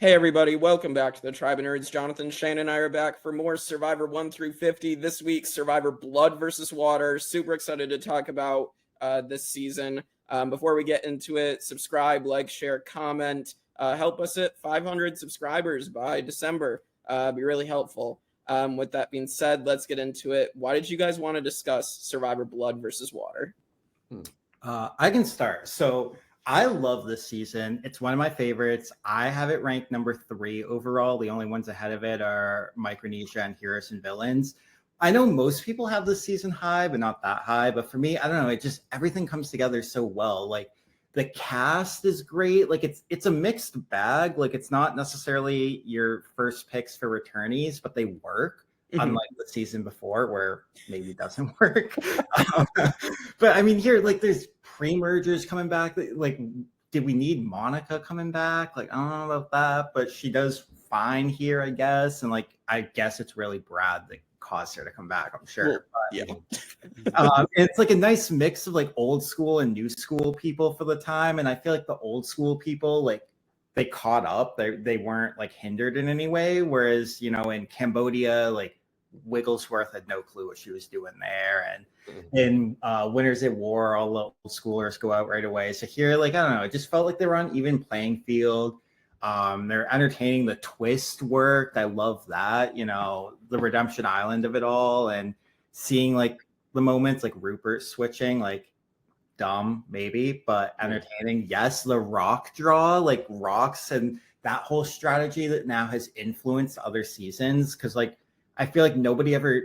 Hey everybody, welcome back to the Tribe of Nerds. Jonathan, Shane, and I are back for more Survivor 1 through 50. This week, Survivor Blood versus Water. Super excited to talk about this season. Before we get into it, subscribe, like, share, comment. Help us hit 500 subscribers by December. Be really helpful. With that being said, let's get into it. Why did you guys want to discuss Survivor Blood versus Water? I can start. So I love this season. It's one of my favorites. I have it ranked number 3 overall. The only ones ahead of it are Micronesia and Heroes and Villains. I know most people have this season high, but not that high. But for me, I don't know. It just, everything comes together so well. Like the cast is great. Like it's a mixed bag. Like it's not necessarily your first picks for returnees, but they work. Unlike the season before where maybe it doesn't work. But I mean, here, like there's pre-mergers coming back. Like, did we need Monica coming back? Like, I don't know about that, but she does fine here, I guess. And like, I guess it's really Brad that caused her to come back, I'm sure. Well, yeah. It's like a nice mix of like old school and new school people for the time. And I feel like the old school people, like, they caught up. They weren't like hindered in any way. Whereas, you know, in Cambodia, like Wigglesworth had no clue what she was doing there. And in Winners at War, all the old schoolers go out right away. So here, like, I don't know, it just felt like they were on even playing field. They're entertaining. The twist worked. I love that, you know, the Redemption Island of it all, and seeing like the moments like Rupert switching, like, dumb maybe, but entertaining. Yes, the rock draw, like rocks, and that whole strategy that now has influenced other seasons, because like I feel like nobody ever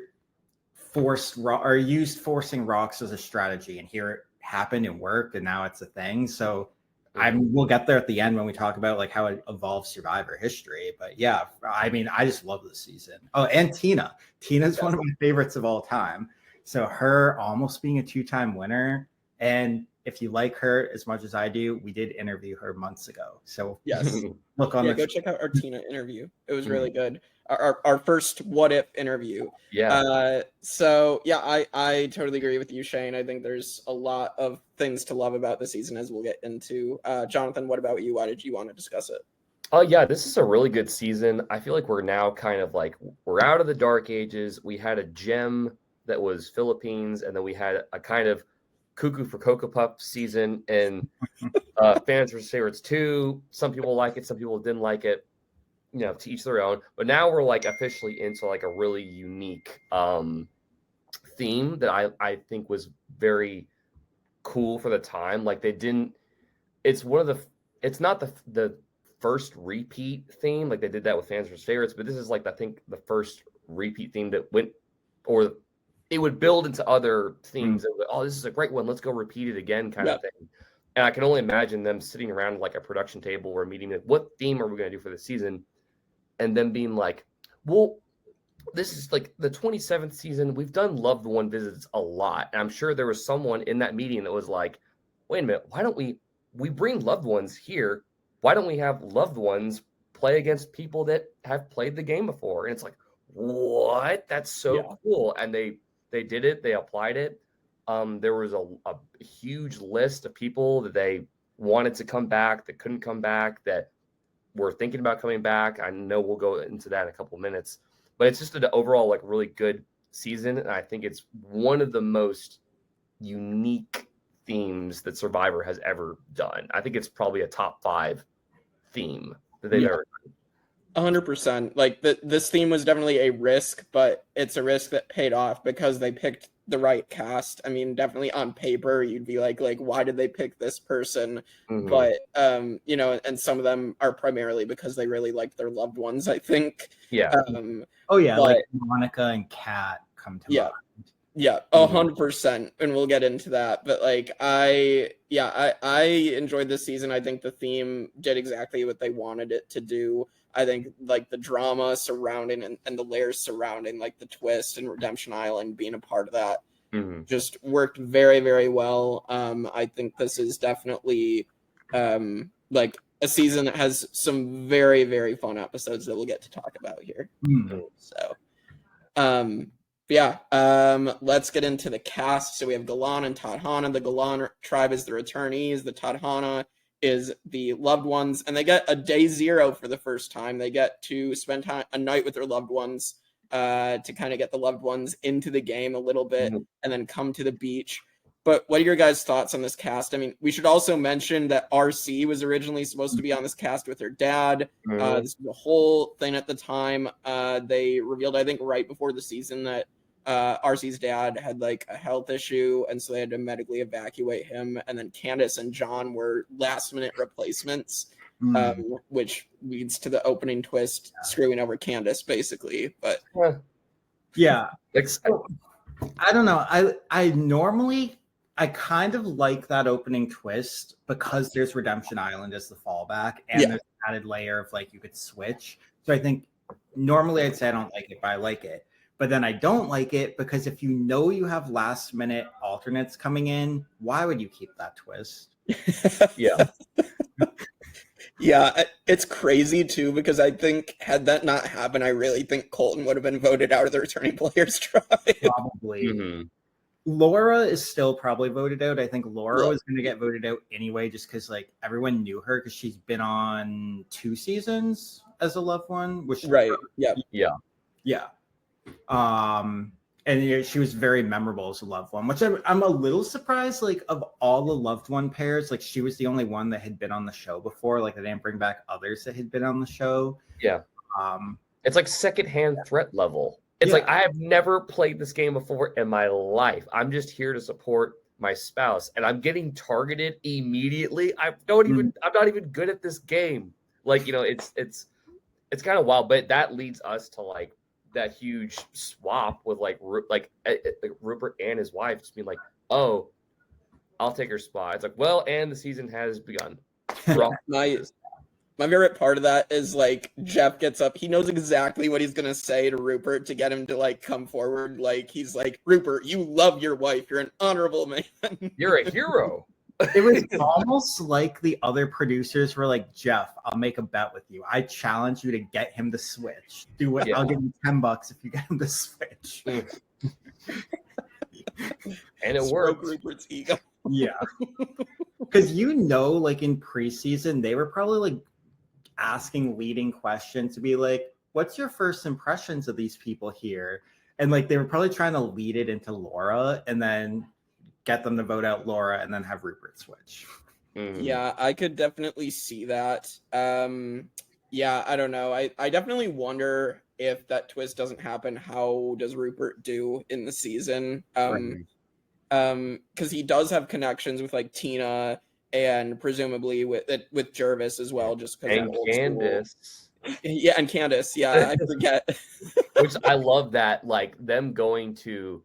forced or used forcing rocks as a strategy, and here it happened and worked, and now it's a thing. So we'll get there at the end when we talk about like how it evolves Survivor history. But yeah, I mean, I just love this season. Oh, and Tina's one of my favorites of all time. So her almost being a 2-time winner. And if you like her as much as I do, we did interview her months ago. So yes, look on go check out our Tina interview. It was really good. Our first What If interview. Yeah. So yeah, I totally agree with you, Shane. I think there's a lot of things to love about the season, as we'll get into. Jonathan, what about you? Why did you want to discuss it? Yeah, this is a really good season. I feel like we're now kind of like, we're out of the dark ages. We had a gem that was Philippines, and then we had a kind of Cuckoo for Cocoa Puff season, and Fans vs. Favorites 2. Some people like it, some people didn't like it, you know, to each their own. But now we're like officially into like a really unique theme that I think was very cool for the time. Like it's not the first repeat theme, like they did that with Fans vs. Favorites, but this is like, I think, the first repeat theme that went, or it would build into other themes. Oh, this is a great one, let's go repeat it again, kind of thing. And I can only imagine them sitting around like a production table or a meeting, like, what theme are we going to do for the season? And then being like, well, this is like the 27th season. We've done loved one visits a lot. And I'm sure there was someone in that meeting that was like, wait a minute, why don't we bring loved ones here? Why don't we have loved ones play against people that have played the game before? And it's like, what? That's so cool. And they did it. They applied it. There was a huge list of people that they wanted to come back, that couldn't come back, that were thinking about coming back. I know we'll go into that in a couple of minutes, but it's just an overall like really good season. And I think it's one of the most unique themes that Survivor has ever done. I think it's probably a top 5 theme that they've ever done. 100%. Like this theme was definitely a risk, but it's a risk that paid off because they picked the right cast. I mean, definitely on paper, you'd be like, why did they pick this person? But, you know, and some of them are primarily because they really like their loved ones, I think. Yeah. Like Monica and Kat come to mind. Yeah, 100%, and we'll get into that. But like, I enjoyed this season. I think the theme did exactly what they wanted it to do. I think like the drama surrounding and the layers surrounding like the twist and Redemption Island being a part of that just worked very, very well. I think this is definitely like a season that has some very, very fun episodes that we'll get to talk about here. So, let's get into the cast. So we have Galan and Tadhana. The Galan tribe is the returnees. The Tadhana is the loved ones, and they get a day 0 for the first time. They get to spend a night with their loved ones to kind of get the loved ones into the game a little bit and then come to the beach. But what are your guys' thoughts on this cast? I mean, we should also mention that RC was originally supposed to be on this cast with her dad. This was a whole thing at the time. They revealed, I think, right before the season that RC's dad had like a health issue, and so they had to medically evacuate him. And then Candace and John were last-minute replacements, which leads to the opening twist screwing over Candace, basically. But yeah, I don't know. I normally kind of like that opening twist because there's Redemption Island as the fallback, and there's an added layer of like you could switch. So I think normally I'd say I don't like it, but I like it. But then I don't like it because if you know you have last minute alternates coming in, why would you keep that twist? Yeah. Yeah, it's crazy too, because I think had that not happened, I really think Colton would have been voted out of the returning players tribe. Probably. Laura is still probably voted out. I think Laura was going to get voted out anyway, just because like everyone knew her because she's been on 2 seasons as a loved one, which yeah. And she was very memorable as a loved one, which I'm a little surprised. Like of all the loved one pairs, like she was the only one that had been on the show before. Like they didn't bring back others that had been on the show. Yeah. It's like secondhand threat level. It's like I have never played this game before in my life. I'm just here to support my spouse, and I'm getting targeted immediately. I'm not even good at this game. Like, you know, it's kind of wild, but that leads us to like that huge swap with like Rupert and his wife just being like, oh, I'll take her spot. It's like, well, and the season has begun. My favorite part of that is like Jeff gets up. He knows exactly what he's going to say to Rupert to get him to like come forward. Like he's like, Rupert, you love your wife. You're an honorable man. You're a hero. It was almost like the other producers were like, Jeff, I'll make a bet with you. I challenge you to get him to switch. Do it. I'll give you $10 if you get him to switch. And it worked. Rupert's ego. Yeah. Because like in preseason, they were probably like asking leading questions to be like, what's your first impressions of these people here? And like they were probably trying to lead it into Laura and then get them to vote out Laura and then have Rupert switch. Yeah, I could definitely see that. Yeah, I don't know. I definitely wonder if that twist doesn't happen, how does Rupert do in the season? Because he does have connections with like Tina and presumably with Gervase as well, just because and Candace. Yeah, and Candace. Yeah, I forget. Which I love that, like them going to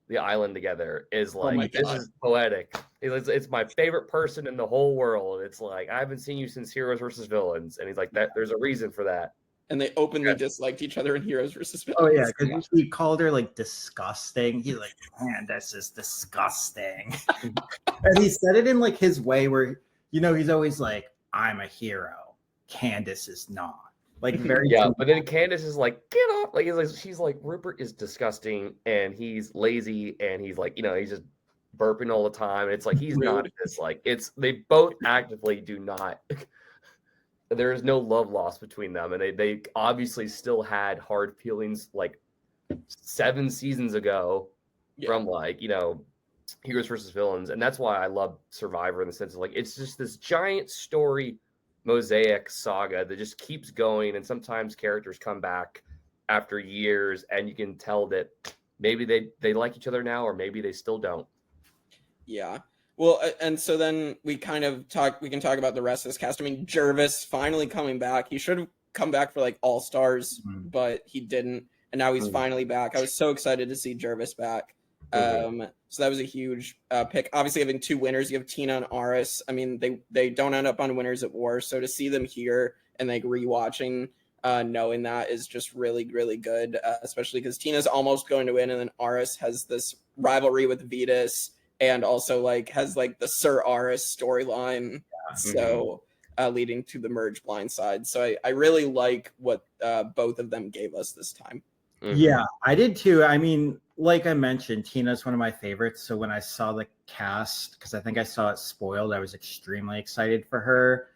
the island together is like, this is poetic. It's my favorite person in the whole world. It's like, I haven't seen you since Heroes versus Villains. And he's like, that there's a reason for that. And they openly disliked each other in Heroes versus Villains. Oh yeah, because he called her like disgusting. He's like, man, this is disgusting. And he said it in like his way where, he's always like, I'm a hero. Candace is not. Like very but then Candace is like, get off. Like she's like, Rupert is disgusting and he's lazy and he's like, he's just burping all the time. It's like he's not this. Like they both actively do not. There is no love lost between them, and they obviously still had hard feelings like 7 seasons ago from like Heroes versus Villains, and that's why I love Survivor in the sense of like it's just this giant story mosaic saga that just keeps going, and sometimes characters come back after years, and you can tell that maybe they like each other now, or maybe they still don't. Yeah. Well, and so then we can talk about the rest of this cast. I mean, Gervase finally coming back. He should have come back for like All Stars, but he didn't. And now he's finally back. I was so excited to see Gervase back. So that was a huge pick. Obviously, having 2 winners, you have Tina and Aras. I mean, they don't end up on Winners at War. So to see them here and like rewatching, knowing that is just really, really good, especially because Tina's almost going to win. And then Aras has this rivalry with Vytas. And also like has like the Sir Aras storyline, so leading to the merge blindside. So I really like what both of them gave us this time. Yeah, I did too. I mean, like I mentioned, Tina's one of my favorites. So when I saw the cast, because I think I saw it spoiled, I was extremely excited for her.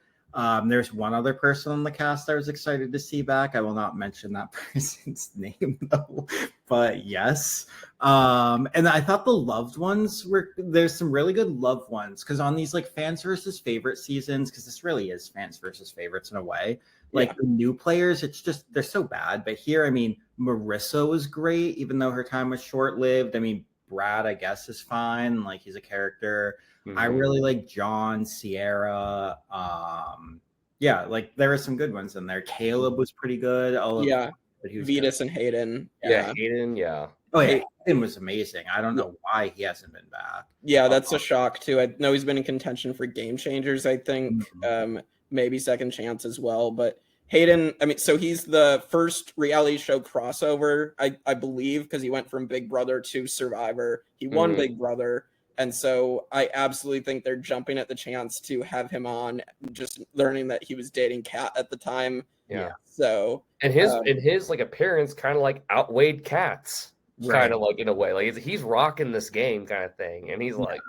There's one other person on the cast I was excited to see back. I will not mention that person's name though, but yes. And I thought the loved ones there's some really good loved ones because on these like fans versus favorite seasons, because this really is fans versus favorites in a way. Like the new players, it's just they're so bad. But here, I mean, Marissa was great, even though her time was short lived. I mean, Brad, I guess, is fine. Like he's a character. I really like John, Ciera. Yeah, like there were some good ones in there. Caleb was pretty good. Vytas and Hayden. Yeah, Hayden. Yeah. Oh yeah, Hayden was amazing. I don't know why he hasn't been back. Yeah, that's a shock too. I know he's been in contention for game changers. I think maybe second chance as well. But Hayden, I mean, so he's the first reality show crossover, I believe, because he went from Big Brother to Survivor. He won Big Brother. And so I absolutely think they're jumping at the chance to have him on, just learning that he was dating Kat at the time. Yeah. So and his like appearance kind of like outweighed Kat's, kind of like in a way. Like he's rocking this game kind of thing. And he's like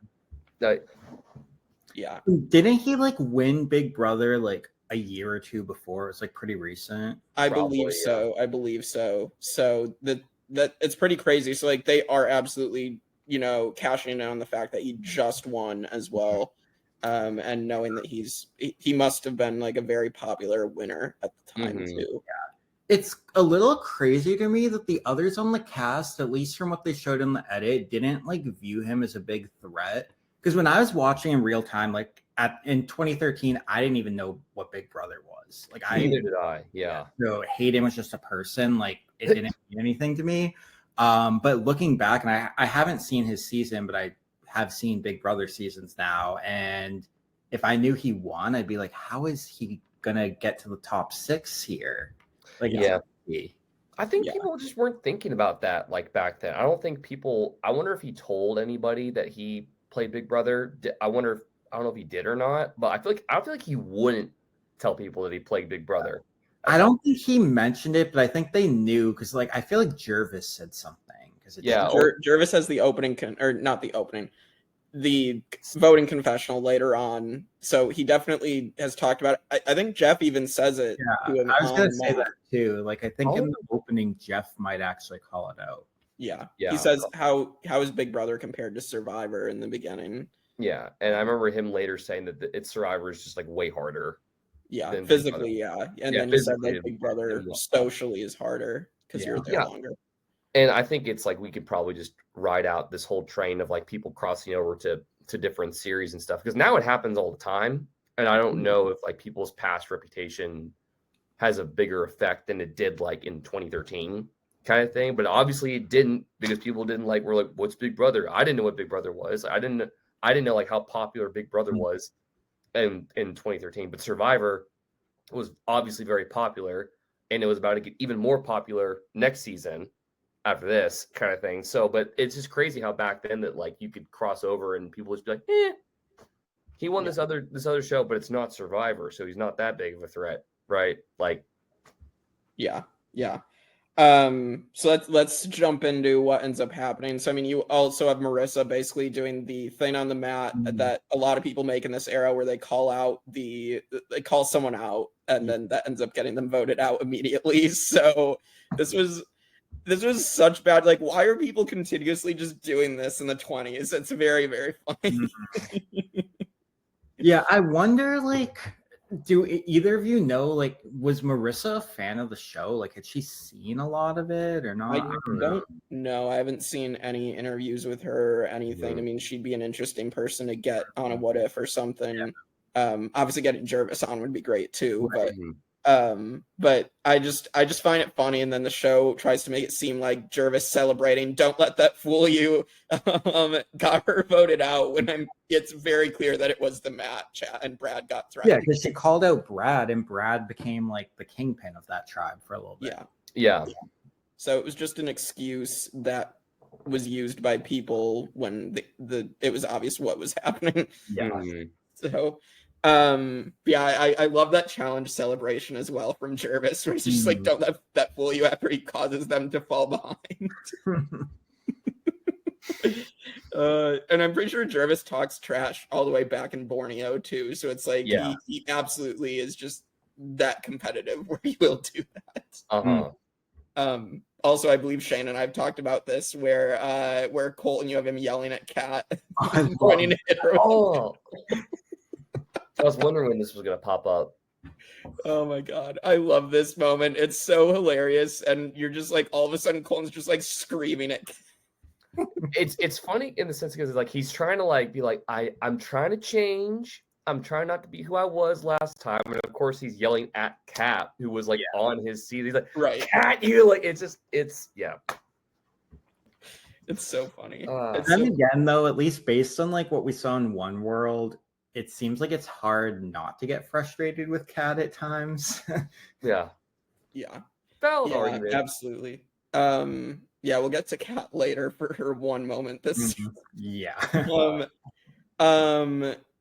yeah. Didn't he like win Big Brother like a year or two before? It was like pretty recent. I believe so. So that it's pretty crazy. So like they are absolutely, you know, cashing in on the fact that he just won as well. And knowing that he must have been like a very popular winner at the time too. Yeah. It's a little crazy to me that the others on the cast, at least from what they showed in the edit, didn't like view him as a big threat. Because when I was watching in real time, like in 2013, I didn't even know what Big Brother was. Like neither did I. Yeah. So Hayden was just a person. Like it didn't mean anything to me. But looking back, and I haven't seen his season, but I have seen Big Brother seasons now. And if I knew he won, I'd be like, how is he gonna get to the top 6 here? Like, I think people just weren't thinking about that like back then. I don't think I wonder if he told anybody that he played Big Brother. I don't know if he did or not, but I feel like he wouldn't tell people that he played Big Brother. I don't think he mentioned it, but I think they knew because, like, I feel like Gervase said something. Gervase has the opening, or not the opening, the voting confessional later on. So he definitely has talked about it. I think Jeff even says it. Yeah, I was going to say that too. Like, I think in the opening, Jeff might actually call it out. Yeah. He says how is Big Brother compared to Survivor in the beginning. Yeah, and I remember him later saying that it's Survivor is just like way harder. Yeah, physically, and then he said that Big Brother socially is harder because you're there longer. And I think it's like we could probably just ride out this whole train of like people crossing over to different series and stuff, because now it happens all the time, and I don't know if like people's past reputation has a bigger effect than it did like in 2013 kind of thing. But obviously it didn't, because people were like, what's Big Brother? I didn't know what Big Brother was. I didn't know like how popular Big Brother was in 2013, but Survivor was obviously very popular, and it was about to get even more popular next season after this kind of thing. So, but it's just crazy how back then that like you could cross over and people would just be like, he won this other show, but it's not Survivor, so he's not that big of a threat, right? Like, yeah. So let's jump into what ends up happening. So I mean, you also have Marissa basically doing the thing on the mat that a lot of people make in this era, where they call someone out, and then that ends up getting them voted out immediately. So this was such bad. Like, why are people continuously just doing this in the 20s? It's very, very funny. Yeah, I wonder, like, do either of you know, like, was Marissa a fan of the show? Like, had she seen a lot of it or not? I don't know. I haven't seen any interviews with her or anything. I mean, she'd be an interesting person to get on a What If or something. Obviously getting Gervase on would be great too, but I just find it funny, and then the show tries to make it seem like Gervase celebrating, don't let that fool you, got her voted out, when it's very clear that it was the match and Brad got threatened. Yeah, because she called out Brad, and Brad became like the kingpin of that tribe for a little bit. Yeah. So it was just an excuse that was used by people when it was obvious what was happening. Yeah. So Yeah, I love that challenge celebration as well from Gervase, where he's just like, don't let that fool you after he causes them to fall behind. And I'm pretty sure Gervase talks trash all the way back in Borneo too. So it's like he absolutely is just that competitive where he will do that. Also, I believe Shane and I have talked about this where Colton, you have him yelling at Kat pointing to hit her. I was wondering when this was going to pop up. Oh my god, I love this moment. It's so hilarious, and you're just like all of a sudden Colton's just like screaming at. It's funny in the sense because like he's trying to like be like I'm trying to change. I'm trying not to be who I was last time, and of course he's yelling at Kat, who was like on his seat. He's like, right, Kat, you like it's so funny. Again, though, at least based on like what we saw in One World, it seems like it's hard not to get frustrated with Kat at times. Yeah. Valid argument. Absolutely. Yeah, we'll get to Kat later for her one moment this season.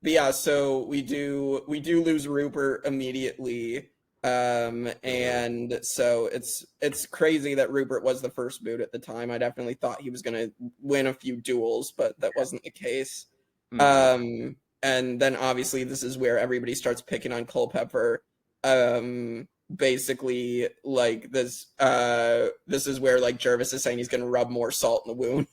But yeah, so we do lose Rupert immediately. And so it's crazy that Rupert was the first boot at the time. I definitely thought he was gonna win a few duels, but that wasn't the case. And then obviously this is where everybody starts picking on Culpepper. Basically like this is where like Gervase is saying he's gonna rub more salt in the wound.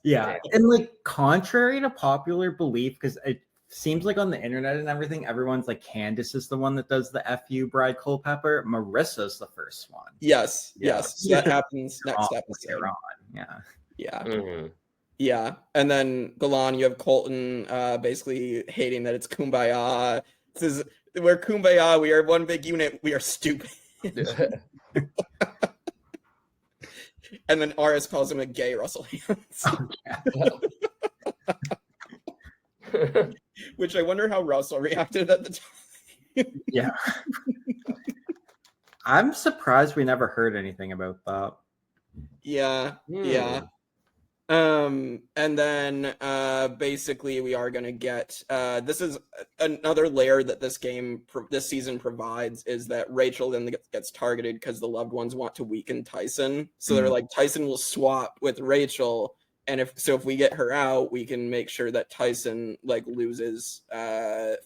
And like contrary to popular belief, because it seems like on the internet and everything, everyone's like Candace is the one that does the FU Brad Culpepper. Marissa's the first one. Yes. So that happens next episode. Yeah. And then Galan, you have Colton basically hating that it's Kumbaya. This is we're Kumbaya, we are one big unit, we are stupid. And then Aras calls him a gay Russell Hands. Which I wonder how Russell reacted at the time. I'm surprised we never heard anything about that. And then basically we are going to get this is another layer that this season provides, is that Rachel then gets targeted because the loved ones want to weaken Tyson. So they're like, Tyson will swap with Rachel, and if we get her out, we can make sure that Tyson like loses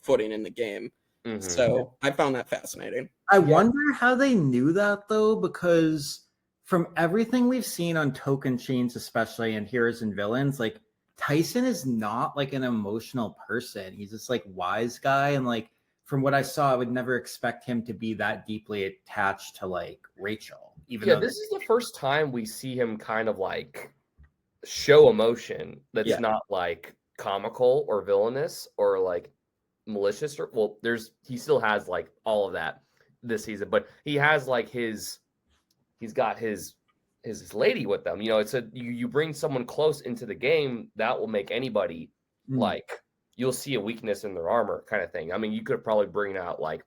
footing in the game. So I found that fascinating. I wonder how they knew that though, because from everything we've seen on Token Chains, especially in Heroes and Villains, like Tyson is not like an emotional person. He's just like wise guy. And like, from what I saw, I would never expect him to be that deeply attached to like Rachel. Even though this is the first time we see him kind of like show emotion that's not like comical or villainous or like malicious. Or he still has like all of that this season, but he has like he's got his lady with them. You know, it's you bring someone close into the game that will make anybody like you'll see a weakness in their armor kind of thing. I mean, you could probably bring out like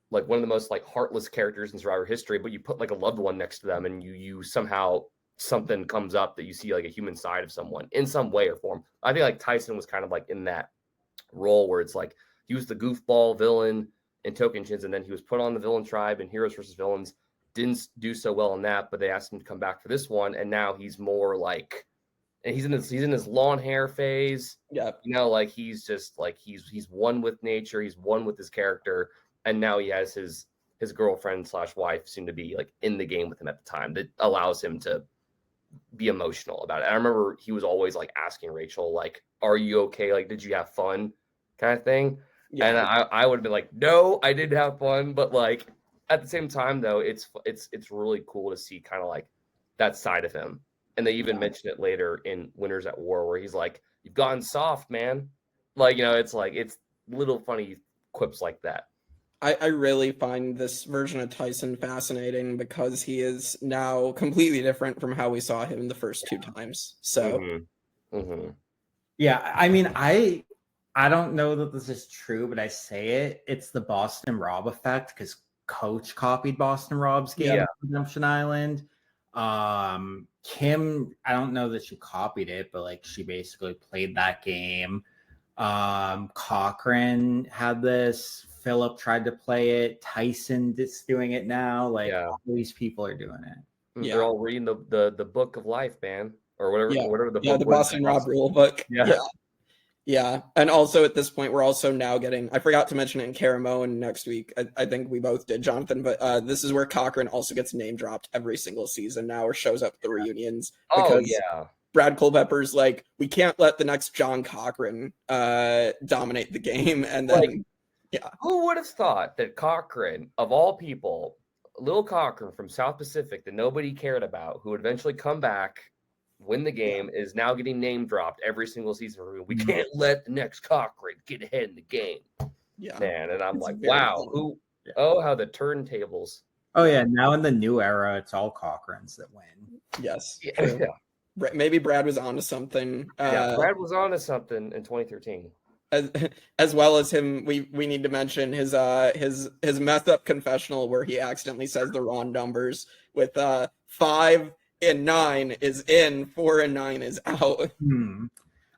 one of the most like heartless characters in Survivor history, but you put like a loved one next to them and you somehow something comes up that you see like a human side of someone in some way or form. I think like Tyson was kind of like in that role where it's like he was the goofball villain in Token Chains, and then he was put on the villain tribe in Heroes versus Villains. Didn't do so well in that, but they asked him to come back for this one, and now he's more like, and he's in his long hair phase. You know, like he's just like he's one with nature, he's one with his character, and now he has his girlfriend / wife soon to be like in the game with him at the time that allows him to be emotional about it. I remember he was always like asking Rachel, like, "Are you okay? Like, did you have fun?" kind of thing. And I would have been like, "No, I didn't have fun," but like. At the same time, though, it's really cool to see kind of like that side of him. And they even mention it later in Winners at War, where he's like, "You've gotten soft, man." Like, you know, it's like it's little funny quips like that. I really find this version of Tyson fascinating because he is now completely different from how we saw him the first two times. So, yeah, I mean, I don't know that this is true, but I say it. It's the Boston Rob effect because Coach copied Boston Rob's game on Redemption Island. Kim, I don't know that she copied it, but like she basically played that game. Cochran had this. Philip tried to play it. Tyson is doing it now. Like all these people are doing it. They're all reading the book of life, man, or whatever the book the was. Boston Rob rule book. Yeah. And also at this point, we're also now getting, I forgot to mention it in Caramoan next week. I think we both did, Jonathan, but this is where Cochran also gets name dropped every single season now, or shows up at the reunions. Because Brad Culpepper's like, we can't let the next John Cochran dominate the game. And then, who would have thought that Cochran, of all people, little Cochran from South Pacific that nobody cared about, who would eventually come back, win the game, is now getting name dropped every single season. We can't let the next Cochran get ahead in the game. Yeah, man. And I'm like, wow, who? Yeah. Oh, how the turntables. Oh, yeah. Now in the new era, it's all Cochrans that win. Yes. Yeah. Maybe Brad was onto something. Brad was onto something in 2013. As well as him, we need to mention his messed up confessional where he accidentally says the wrong numbers with 5 and 9 is in, 4 and 9 is out.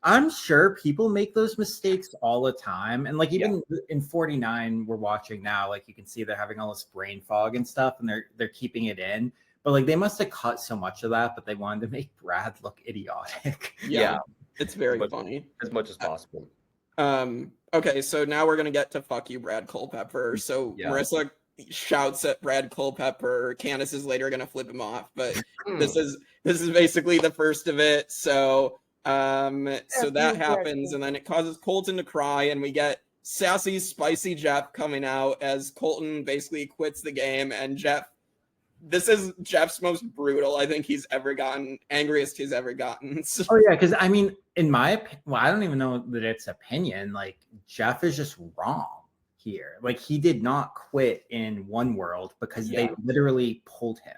I'm sure people make those mistakes all the time, and like even in 49 we're watching now, like you can see they're having all this brain fog and stuff, and they're keeping it in, but like they must have cut so much of that, but they wanted to make Brad look idiotic. It's very funny as much as possible. Okay, so now we're gonna get to fuck you, Brad Culpepper. So Marissa shouts at Brad Culpepper. Candace is later gonna flip him off, but this is basically the first of it. So so that happens, and then it causes Colton to cry, and we get sassy, spicy Jeff coming out as Colton basically quits the game, and this is Jeff's most brutal I think he's ever gotten, angriest he's ever gotten. So. Oh yeah, because I mean, in my opinion, I don't even know that it's opinion. Like Jeff is just wrong here. Like he did not quit in One World because they literally pulled him.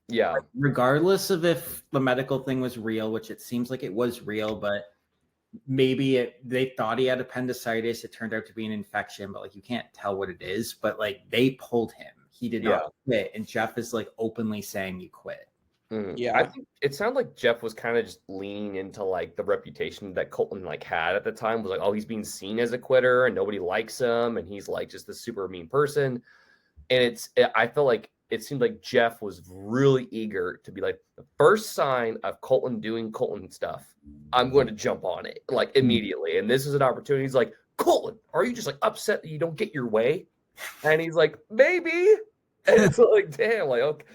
Yeah. Like, regardless of if the medical thing was real, which it seems like it was real, but maybe they thought he had appendicitis. It turned out to be an infection, but like you can't tell what it is. But like they pulled him. He did not quit, and Jeff is like openly saying you quit. I think it sounded like Jeff was kind of just leaning into like the reputation that Colton like had at the time, was like, oh, he's being seen as a quitter and nobody likes him, and he's like just this super mean person. And I felt like it seemed like Jeff was really eager to be like, the first sign of Colton doing Colton stuff, I'm going to jump on it like immediately. And this is an opportunity. He's like, Colton, are you just like upset that you don't get your way? And he's like, maybe. And it's like, damn, like, okay,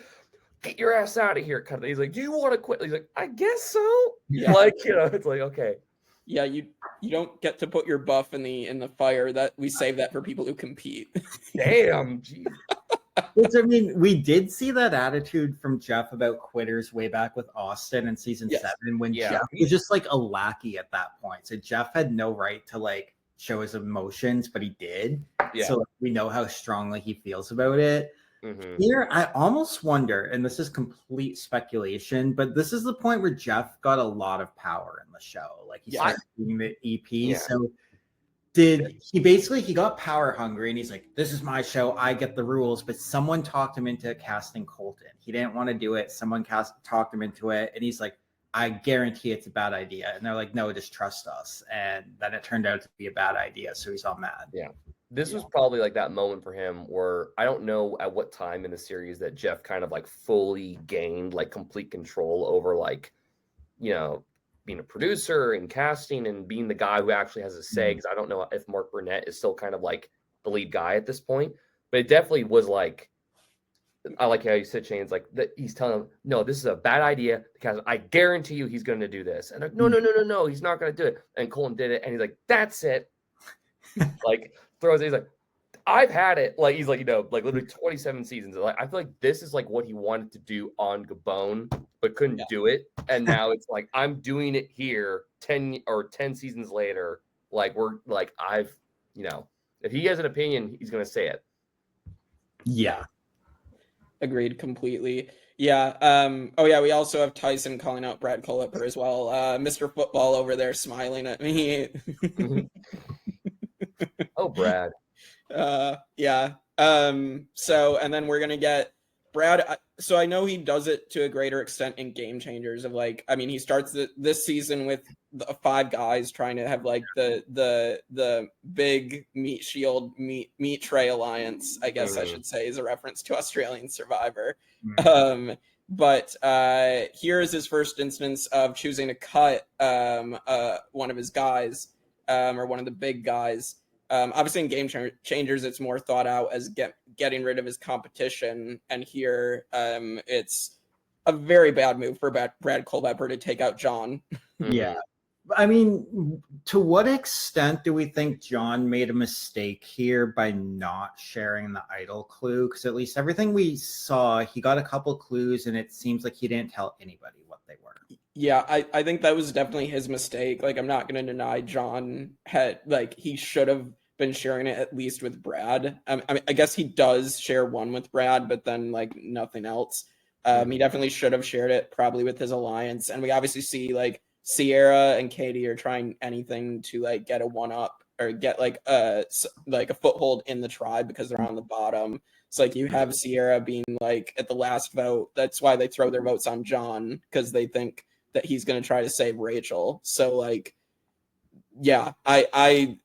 get your ass out of here. Kind of. He's like, do you want to quit? He's like, I guess so. Yeah. Like, it's like, okay. Yeah, you don't get to put your buff in the fire. That we save that for people who compete. Damn, geez. Which, I mean, we did see that attitude from Jeff about quitters way back with Austin in season 7 when Jeff was just like a lackey at that point. So Jeff had no right to like show his emotions, but he did. So like, we know how strongly he feels about it. Here, I almost wonder, and this is complete speculation, but this is the point where Jeff got a lot of power in the show. Like he started being the EP. So he got power hungry, and he's like, this is my show, I get the rules, but someone talked him into casting Colton. He didn't want to do it. Someone talked him into it, and he's like, I guarantee it's a bad idea. And they're like, no, just trust us. And then it turned out to be a bad idea. So he's all mad. Yeah. This was probably like that moment for him where I don't know at what time in the series that Jeff kind of like fully gained like complete control over like, you know, being a producer and casting and being the guy who actually has a say. Because I don't know if Mark Burnett is still kind of like the lead guy at this point, but it definitely was like, I like how you said, Shane's like that. He's telling him, no, this is a bad idea because I guarantee you he's going to do this. And like, no, he's not going to do it. And Colton did it. And he's like, that's it. Like throws it. He's like, I've had it. Like, he's like, you know, like literally 27 seasons. Like, I feel like this is like what he wanted to do on Gabon, but couldn't do it. And now it's like, I'm doing it here 10 seasons later. Like we're like, you know, if he has an opinion, he's going to say it. Yeah. Agreed completely. Yeah. We also have Tyson calling out Brad Culpepper as well. Mr. Football over there smiling at me. Oh, Brad. Yeah. So, and then we're gonna get Brad, so I know he does it to a greater extent in Game Changers of like, I mean, he starts this season with the 5 guys trying to have like the big meat shield meat tray alliance, I guess I should say, is a reference to Australian Survivor. But here is his first instance of choosing to cut one of his guys, or one of the big guys. Obviously in Game Changers, it's more thought out as getting rid of his competition. And here it's a very bad move for Brad Culpepper to take out John. Yeah. I mean, to what extent do we think John made a mistake here by not sharing the idol clue? Because at least everything we saw, he got a couple clues and it seems like he didn't tell anybody what they were. Yeah, I think that was definitely his mistake. Like, I'm not going to deny John had, like, he should have been sharing it at least with Brad. I mean, I guess he does share one with Brad, but then, like, nothing else. He definitely should have shared it probably with his alliance. And we obviously see, like, Ciera and Katie are trying anything to, like, get a one-up or get, like a foothold in the tribe because they're on the bottom. It's like you have Ciera being, like, at the last vote. That's why they throw their votes on John, because they think that he's going to try to save Rachel. So, like, yeah, I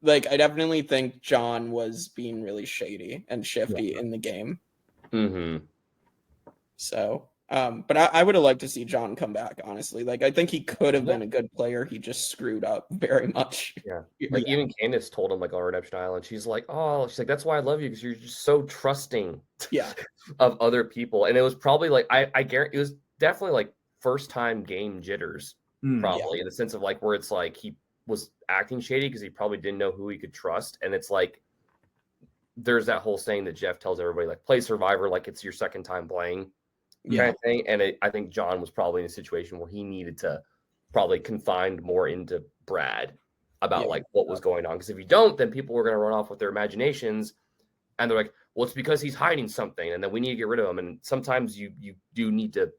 definitely think John was being really shady and shifty in the game. So, but I would have liked to see John come back, honestly. Like, I think he could have been a good player. He just screwed up very much. Yeah. Like, even Candace told him, like, on Redemption Island, she's like, that's why I love you, because you're just so trusting of other people. And it was probably like, I guarantee it was definitely like first time game jitters, probably, in the sense of like where it's like he was acting shady because he probably didn't know who he could trust. And it's like, there's that whole saying that Jeff tells everybody, like, play Survivor like it's your second time playing kind of thing. And I think John was probably in a situation where he needed to probably confine more into Brad about like what was going on. Because if you don't, then people were going to run off with their imaginations. And they're like, well, it's because he's hiding something, and then we need to get rid of him. And sometimes you do need to,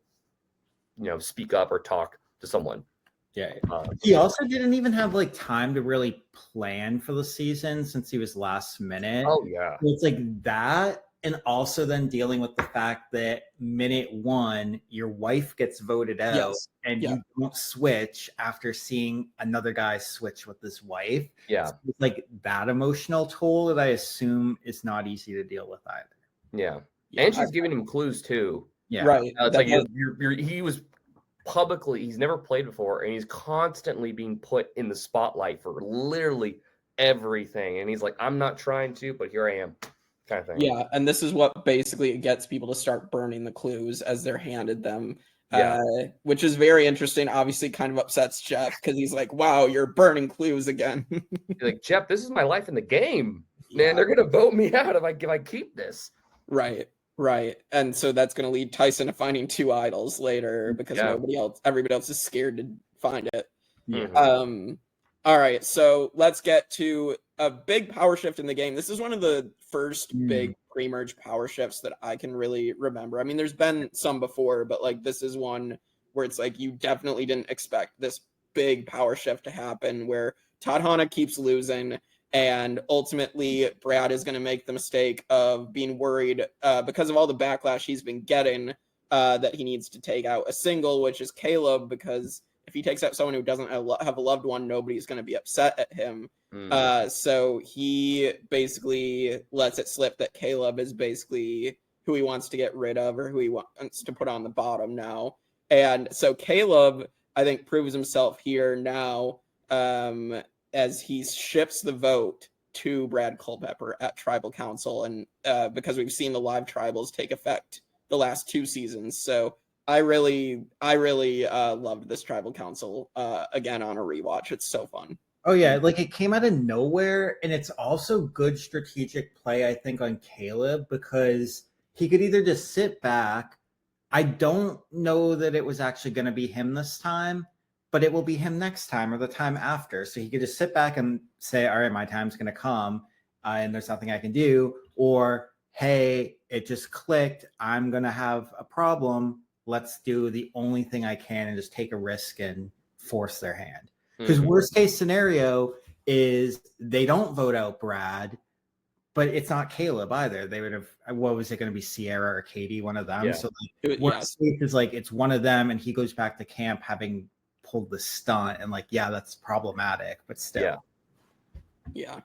speak up or talk to someone. Yeah. He also didn't even have like time to really plan for the season since he was last minute. Oh, yeah. It's like that. And also then dealing with the fact that minute 1, your wife gets voted out and you don't switch after seeing another guy switch with his wife. Yeah. So it's like that emotional toll that I assume is not easy to deal with either. Yeah. And she's giving him clues too. Yeah. Right. It's like he was publicly, he's never played before, and he's constantly being put in the spotlight for literally everything. And he's like, I'm not trying to, but here I am. Kind of thing. Yeah, and this is what basically gets people to start burning the clues as they're handed them, which is very interesting. Obviously, kind of upsets Jeff because he's like, "Wow, you're burning clues again." You're like, Jeff, this is my life in the game, man. They're gonna vote me out if I keep this. Right, and so that's gonna lead Tyson to finding 2 idols later because everybody else is scared to find it. All right, so let's get to a big power shift in the game. This is one of the first big pre-merge power shifts that I can really remember. I mean, there's been some before, but like this is one where it's like you definitely didn't expect this big power shift to happen where Tadhana keeps losing and ultimately Brad is going to make the mistake of being worried because of all the backlash he's been getting that he needs to take out a single, which is Caleb, because if he takes out someone who doesn't have a loved one, nobody's going to be upset at him. So he basically lets it slip that Caleb is basically who he wants to get rid of or who he wants to put on the bottom now. And so Caleb, I think, proves himself here now as he shifts the vote to Brad Culpepper at Tribal Council. And because we've seen the live tribals take effect the last 2 seasons. So I really loved this Tribal Council again on a rewatch. It's so fun. Oh yeah, like it came out of nowhere, and it's also good strategic play, I think, on Caleb because he could either just sit back. I don't know that it was actually going to be him this time, but it will be him next time or the time after. So he could just sit back and say, all right, my time's going to come and there's nothing I can do. Or, hey, it just clicked. I'm going to have a problem. Let's do the only thing I can and just take a risk and force their hand. Because worst case scenario is they don't vote out Brad, but it's not Caleb either. They would have, what was it going to be, Ciera or Katie, one of them? Yeah. So like, worst case is like it's one of them, and he goes back to camp having pulled the stunt, and like, yeah, that's problematic, but still. Yeah.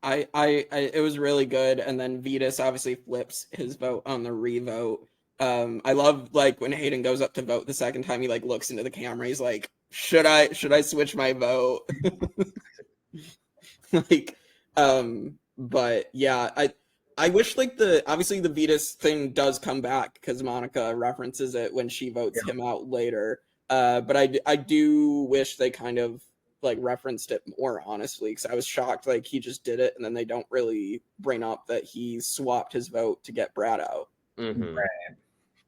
I it was really good, and then Vytas obviously flips his vote on the revote. I love like when Hayden goes up to vote the second time, he like looks into the camera. He's like, should I switch my vote? Like, but yeah, I wish like obviously the Vytas thing does come back because Monica references it when she votes him out later. But I do wish they kind of like referenced it more, honestly, because I was shocked like he just did it and then they don't really bring up that he swapped his vote to get Brad out. Mm-hmm. Right.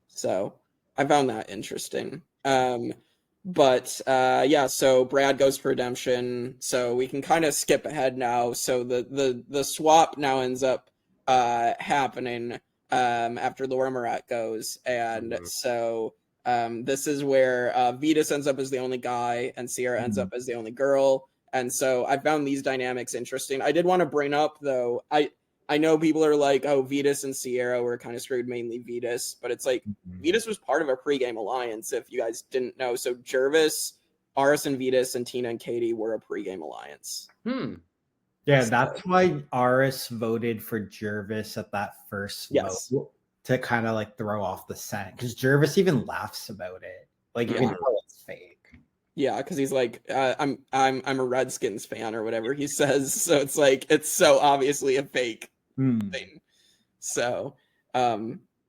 So I found that interesting. But yeah, so Brad goes for redemption. So we can kind of skip ahead now. So the swap now ends up happening after Laura Morrett goes, and so this is where Vytas ends up as the only guy and Ciera ends up as the only girl. And so I found these dynamics interesting. I did want to bring up though, I know people are like, oh, Vytas and Ciera were kind of screwed, mainly Vytas, but it's like Vytas was part of a pregame alliance, if you guys didn't know. So Gervase, Aras and Vytas, and Tina and Katie were a pregame alliance. Yeah, that's why Aras voted for Gervase at that first vote to kind of like throw off the scent, because Gervase even laughs about it. Like you can tell it's fake. Yeah, because he's like, I'm a Redskins fan or whatever he says. So it's like it's so obviously a fake thing. So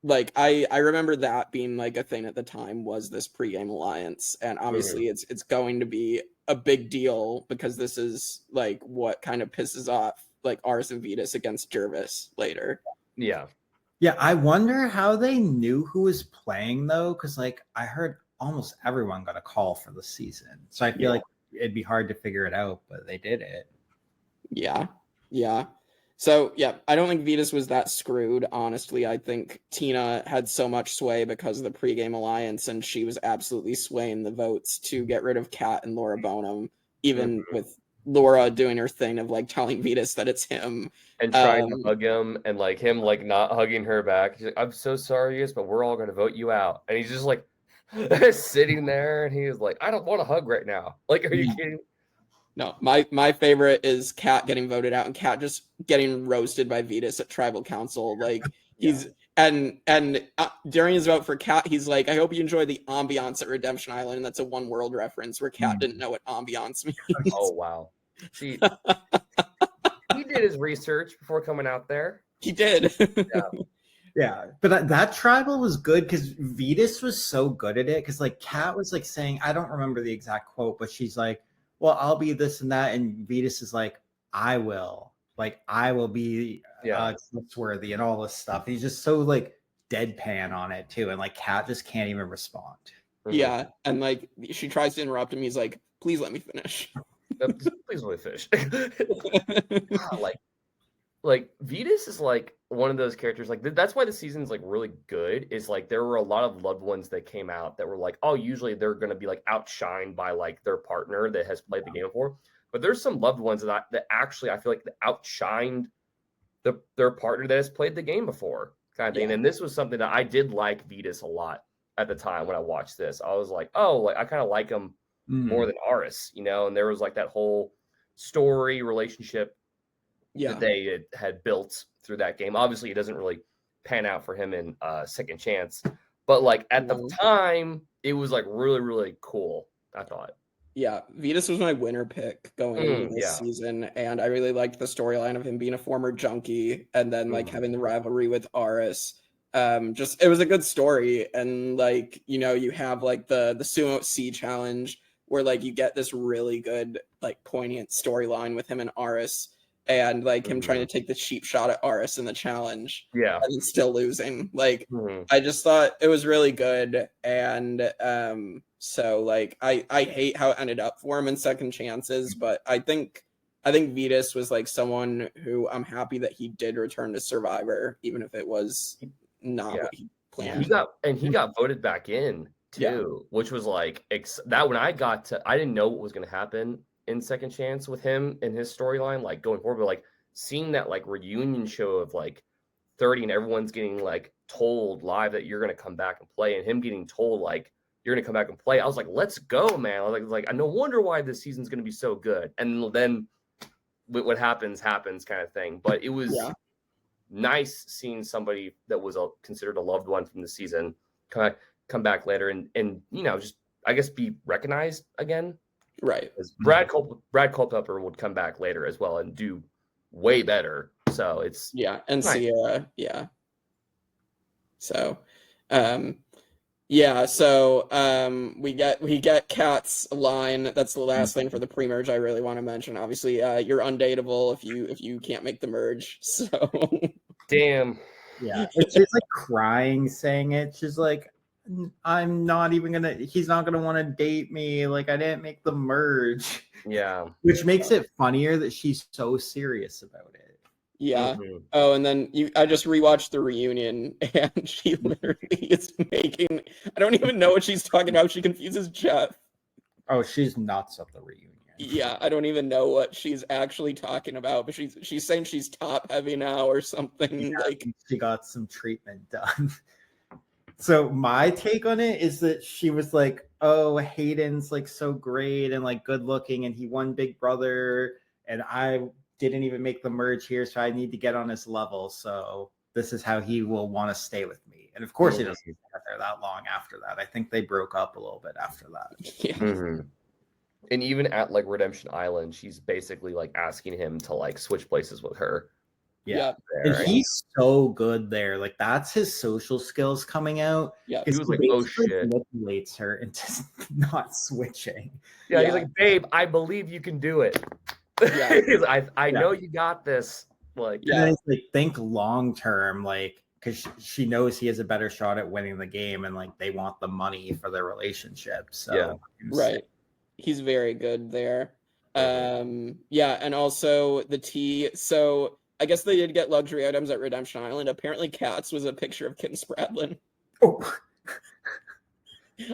like I remember that being like a thing at the time, was this pregame alliance, and obviously it's going to be a big deal because this is like what kind of pisses off like Aras and Vytas against Gervase later. Yeah, I wonder how they knew who was playing though, because like I heard almost everyone got a call for the season, so I feel like it'd be hard to figure it out, but they did it. Yeah. So, yeah, I don't think Vytas was that screwed, honestly. I think Tina had so much sway because of the pregame alliance, and she was absolutely swaying the votes to get rid of Kat and Laura Boneham, even with Laura doing her thing of, like, telling Vytas that it's him. And trying to hug him, and, like, him, like, not hugging her back. He's like, I'm so sorry, yes, but we're all going to vote you out. And he's just, like, sitting there, and he's like, I don't want to hug right now. Like, are you kidding? No, my favorite is Kat getting voted out and Kat just getting roasted by Vytas at Tribal Council. Like he's and during his vote for Kat, he's like, I hope you enjoy the ambiance at Redemption Island, and that's a One World reference where Kat didn't know what ambiance means. Oh wow, he did his research before coming out there. He did. Yeah, but that tribal was good because Vytas was so good at it. Because like Kat was like saying, I don't remember the exact quote, but she's like, well, I'll be this and that, and Vytas is like, I will be trustworthy and all this stuff. He's just so like deadpan on it too, and like Kat just can't even respond. Yeah, and like she tries to interrupt him. He's like, please let me finish. Please let me finish. Like Vytas is like one of those characters. Like that's why the season's like really good. Is like there were a lot of loved ones that came out that were like, oh, usually they're going to be like outshined by like their partner that has played the game before. But there's some loved ones that actually I feel like outshined their partner that has played the game before, kind of thing. And this was something that I did like Vytas a lot at the time when I watched this. I was like, oh, like I kind of like him more than Aras, you know. And there was like that whole story relationship that they had built through that game. Obviously, it doesn't really pan out for him in Second Chance, but like at the time, it was like really, really cool, I thought. Yeah, Vytas was my winner pick going into this season, and I really liked the storyline of him being a former junkie and then like having the rivalry with Aras. Just it was a good story, and like you know, you have like the Sumo C challenge where like you get this really good like poignant storyline with him and Aras. And like him trying to take the cheap shot at Aras in the challenge, and still losing. Like I just thought it was really good, and so like I hate how it ended up for him in Second Chances, but I think Vytas was like someone who I'm happy that he did return to Survivor, even if it was not what he planned. He got voted back in too, which was like that when I didn't know what was going to happen in Second Chance with him and his storyline, like going forward, but like seeing that like reunion show of like 30 and everyone's getting like told live that you're going to come back and play, and him getting told like you're going to come back and play. I was like, let's go, man. I was like, no wonder why this season's going to be so good. And then what happens kind of thing. But it was nice seeing somebody that was considered a loved one from the season come back later and you know, just I guess be recognized again. Right. Brad Culpepper would come back later as well and do way better. So it's and nice. Ciera, So we get Kat's line. That's the last thing for the pre-merge I really want to mention. Obviously, you're undateable if you can't make the merge. So damn. Yeah, she's like crying saying it. She's like, I'm not even gonna, he's not gonna want to date me. Like, I didn't make the merge. Yeah. Which makes it funnier that she's so serious about it. Yeah. Oh, and then I just rewatched the reunion, and she literally is making, I don't even know what she's talking about. She confuses Jeff. Oh, she's nuts at the reunion. Yeah, I don't even know what she's actually talking about, but she's saying she's top heavy now or something. Yeah, like she got some treatment done. So my take on it is that she was like, oh, Hayden's like so great and like good looking, and he won Big Brother, and I didn't even make the merge here, so I need to get on his level. So this is how he will want to stay with me. And of course, he doesn't get there that long after that. I think they broke up a little bit after that. Yeah. And even at like Redemption Island, she's basically like asking him to like switch places with her. Yeah. And he's so good there. Like, that's his social skills coming out. Yeah. He was like, oh shit. Manipulates her into not switching. Yeah, he's like, babe, I believe you can do it. Yeah. I know you got this. Like, and then he's like, think long term, like, because she knows he has a better shot at winning the game, and like they want the money for their relationship. So he's very good there. And also the tea. So I guess they did get luxury items at Redemption Island. Apparently, Kat's was a picture of Kim Spradlin. Oh.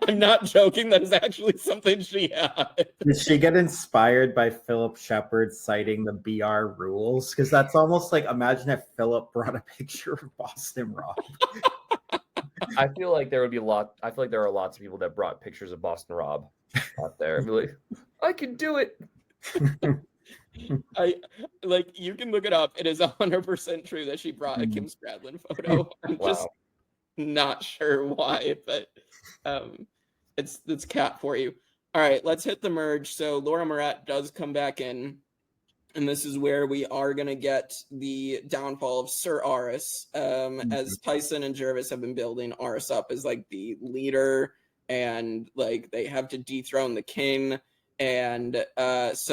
I'm not joking. That is actually something she had. Did she get inspired by Philip Shepard citing the BR rules? Because that's almost like, imagine if Philip brought a picture of Boston Rob. I feel like there would be I feel like there are lots of people that brought pictures of Boston Rob out there. I'd be like, I can do it. You can look it up. It is 100% true that she brought a Kim Spradlin photo. I'm just not sure why, but it's Kat for you. All right, let's hit the merge. So Laura Morrett does come back in, and this is where we are going to get the downfall of Sir Aras. As Tyson and Gervase have been building Aras up as like the leader, and like they have to dethrone the king. And this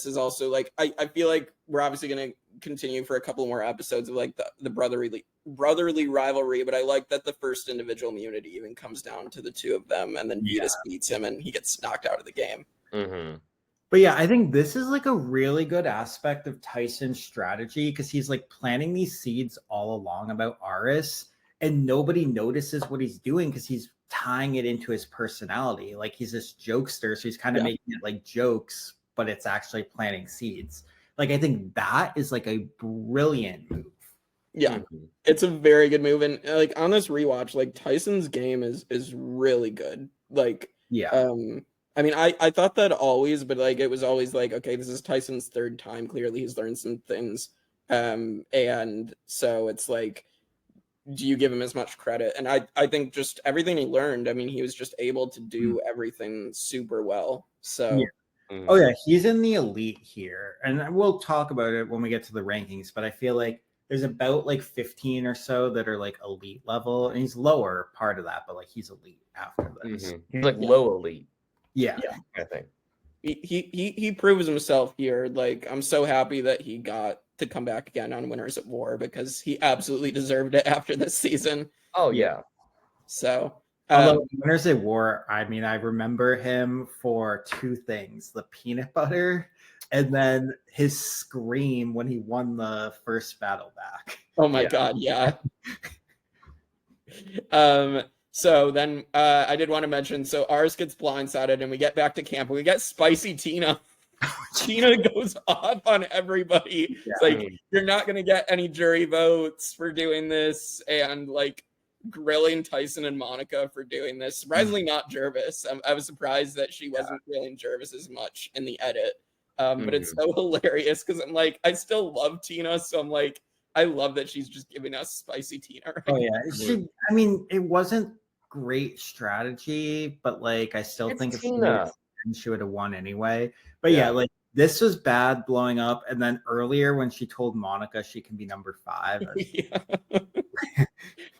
is also like, I feel like we're obviously going to continue for a couple more episodes of like the brotherly rivalry, but I like that the first individual immunity even comes down to the two of them, and then Vytas beats him and he gets knocked out of the game. But yeah, I think this is like a really good aspect of Tyson's strategy, because he's like planting these seeds all along about Aras, and nobody notices what he's doing because he's tying it into his personality. Like, he's this jokester, so he's kind of making it like jokes, but it's actually planting seeds. Like, I think that is like a brilliant move. Yeah, it's a very good move. And like on this rewatch, like Tyson's game is really good. Like, I mean, I thought that always, but like it was always like, okay, this is Tyson's third time. Clearly he's learned some things. And so it's like, do you give him as much credit? And I think just everything he learned, I mean, he was just able to do everything super well. So oh yeah, he's in the elite here, and we'll talk about it when we get to the rankings, but I feel like there's about like 15 or so that are like elite level, and he's lower part of that, but like he's elite after this. He's like low elite. Yeah, I think he proves himself here. Like, I'm so happy that he got to come back again on Winners at War, because he absolutely deserved it after this season. Oh yeah. So although Winners at War, I mean, I remember him for two things: the peanut butter, and then his scream when he won the first battle back. Oh my god, yeah. So then I did want to mention, so Aras gets blindsided, and we get back to camp, and we get Spicy Tina. Tina goes off on everybody. Yeah. It's like, you're not going to get any jury votes for doing this, and like grilling Tyson and Monica for doing this. Surprisingly, not Gervase. I was surprised that she wasn't grilling Gervase as much in the edit. But it's so hilarious because I'm like, I still love Tina, so I'm like, I love that she's just giving us spicy Tina. Right? Oh yeah, I mean, it wasn't great strategy, but like, I still think if she would have won anyway. But yeah, like this was bad blowing up, and then earlier when she told Monica she can be number 5. I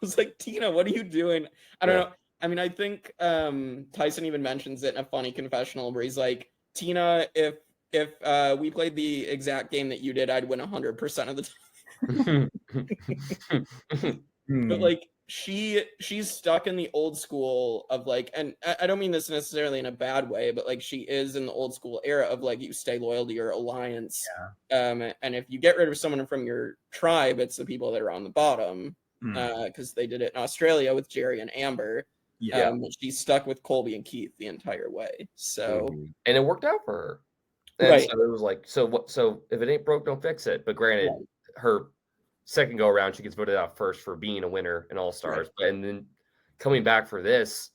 was like, Tina, what are you doing? I don't know. I mean, I think Tyson even mentions it in a funny confessional where he's like, Tina, if we played the exact game that you did, I'd win 100% of the time. But like, she's stuck in the old school of like, and I don't mean this necessarily in a bad way, but like, she is in the old school era of like, you stay loyal to your alliance. And if you get rid of someone from your tribe, it's the people that are on the bottom. Because they did it in Australia with Jerry and Amber. She's stuck with Colby and Keith the entire way. So and it worked out for her. And so it was like, so if it ain't broke, don't fix it. But granted, her second go around, she gets voted out first for being a winner in All Stars. And then coming back for this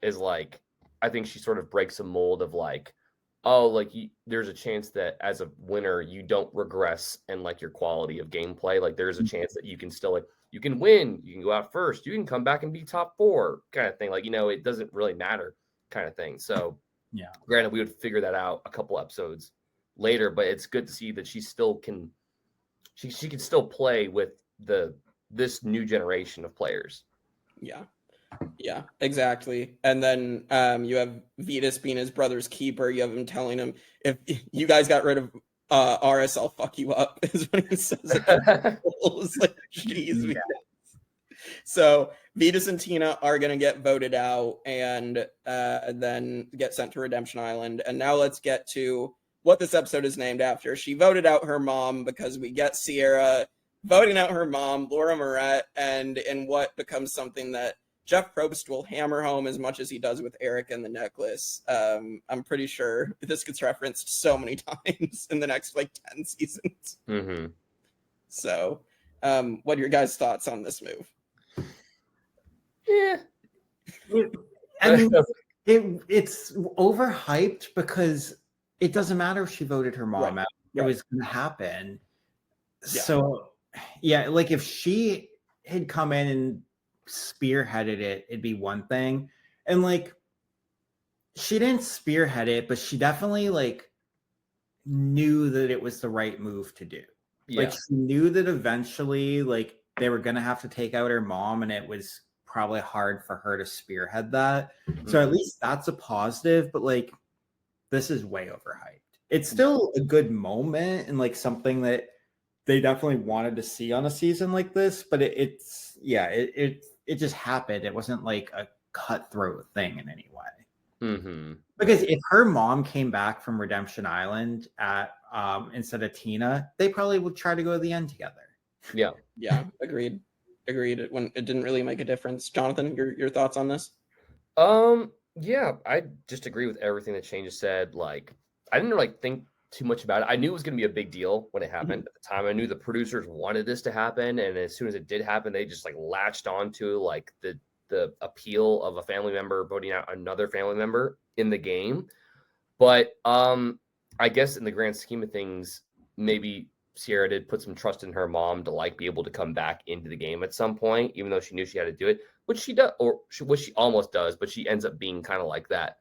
is like, I think she sort of breaks a mold of like, oh, like there's a chance that as a winner, you don't regress in like your quality of gameplay. Like there's a chance that you can still like, you can win, you can go out first, you can come back and be top 4 kind of thing. Like, it doesn't really matter kind of thing. So granted, we would figure that out a couple episodes later, but it's good to see that she still can, she can still play with this new generation of players. Yeah, exactly. And then you have Vytas being his brother's keeper. You have him telling him, if you guys got rid of Aras, I'll fuck you up, is what he says. It's like, jeez. So Vytas and Tina are going to get voted out and then get sent to Redemption Island. And now let's get to what this episode is named after. She voted out her mom because we get Ciera voting out her mom, Laura Morrett, and in what becomes something that Jeff Probst will hammer home as much as he does with Eric and the necklace. I'm pretty sure this gets referenced so many times in the next like 10 seasons. So what are your guys' thoughts on this move? I mean, it's overhyped because it doesn't matter if she voted her mom out. It was going to happen. So, like if she had come in and spearheaded it, it'd be one thing. And like, she didn't spearhead it, but she definitely like knew that it was the right move to do. Like she knew that eventually like they were going to have to take out her mom, and it was probably hard for her to spearhead that. So at least that's a positive, but like this is way overhyped. It's still a good moment and like something that they definitely wanted to see on a season like this, but it just happened. It wasn't like a cutthroat thing in any way. Because if her mom came back from Redemption Island at instead of Tina, they probably would try to go to the end together. Agreed. When it didn't really make a difference. Jonathan, your thoughts on this? I just agree with everything that Shane just said. Like, I didn't really think too much about it. I knew it was going to be a big deal when it happened at the time. I knew the producers wanted this to happen, and as soon as it did happen, they just like latched onto like the appeal of a family member voting out another family member in the game. But I guess in the grand scheme of things, maybe Ciera did put some trust in her mom to like be able to come back into the game at some point, even though she knew she had to do it, which she does, or what she almost does, but she ends up being kind of like that,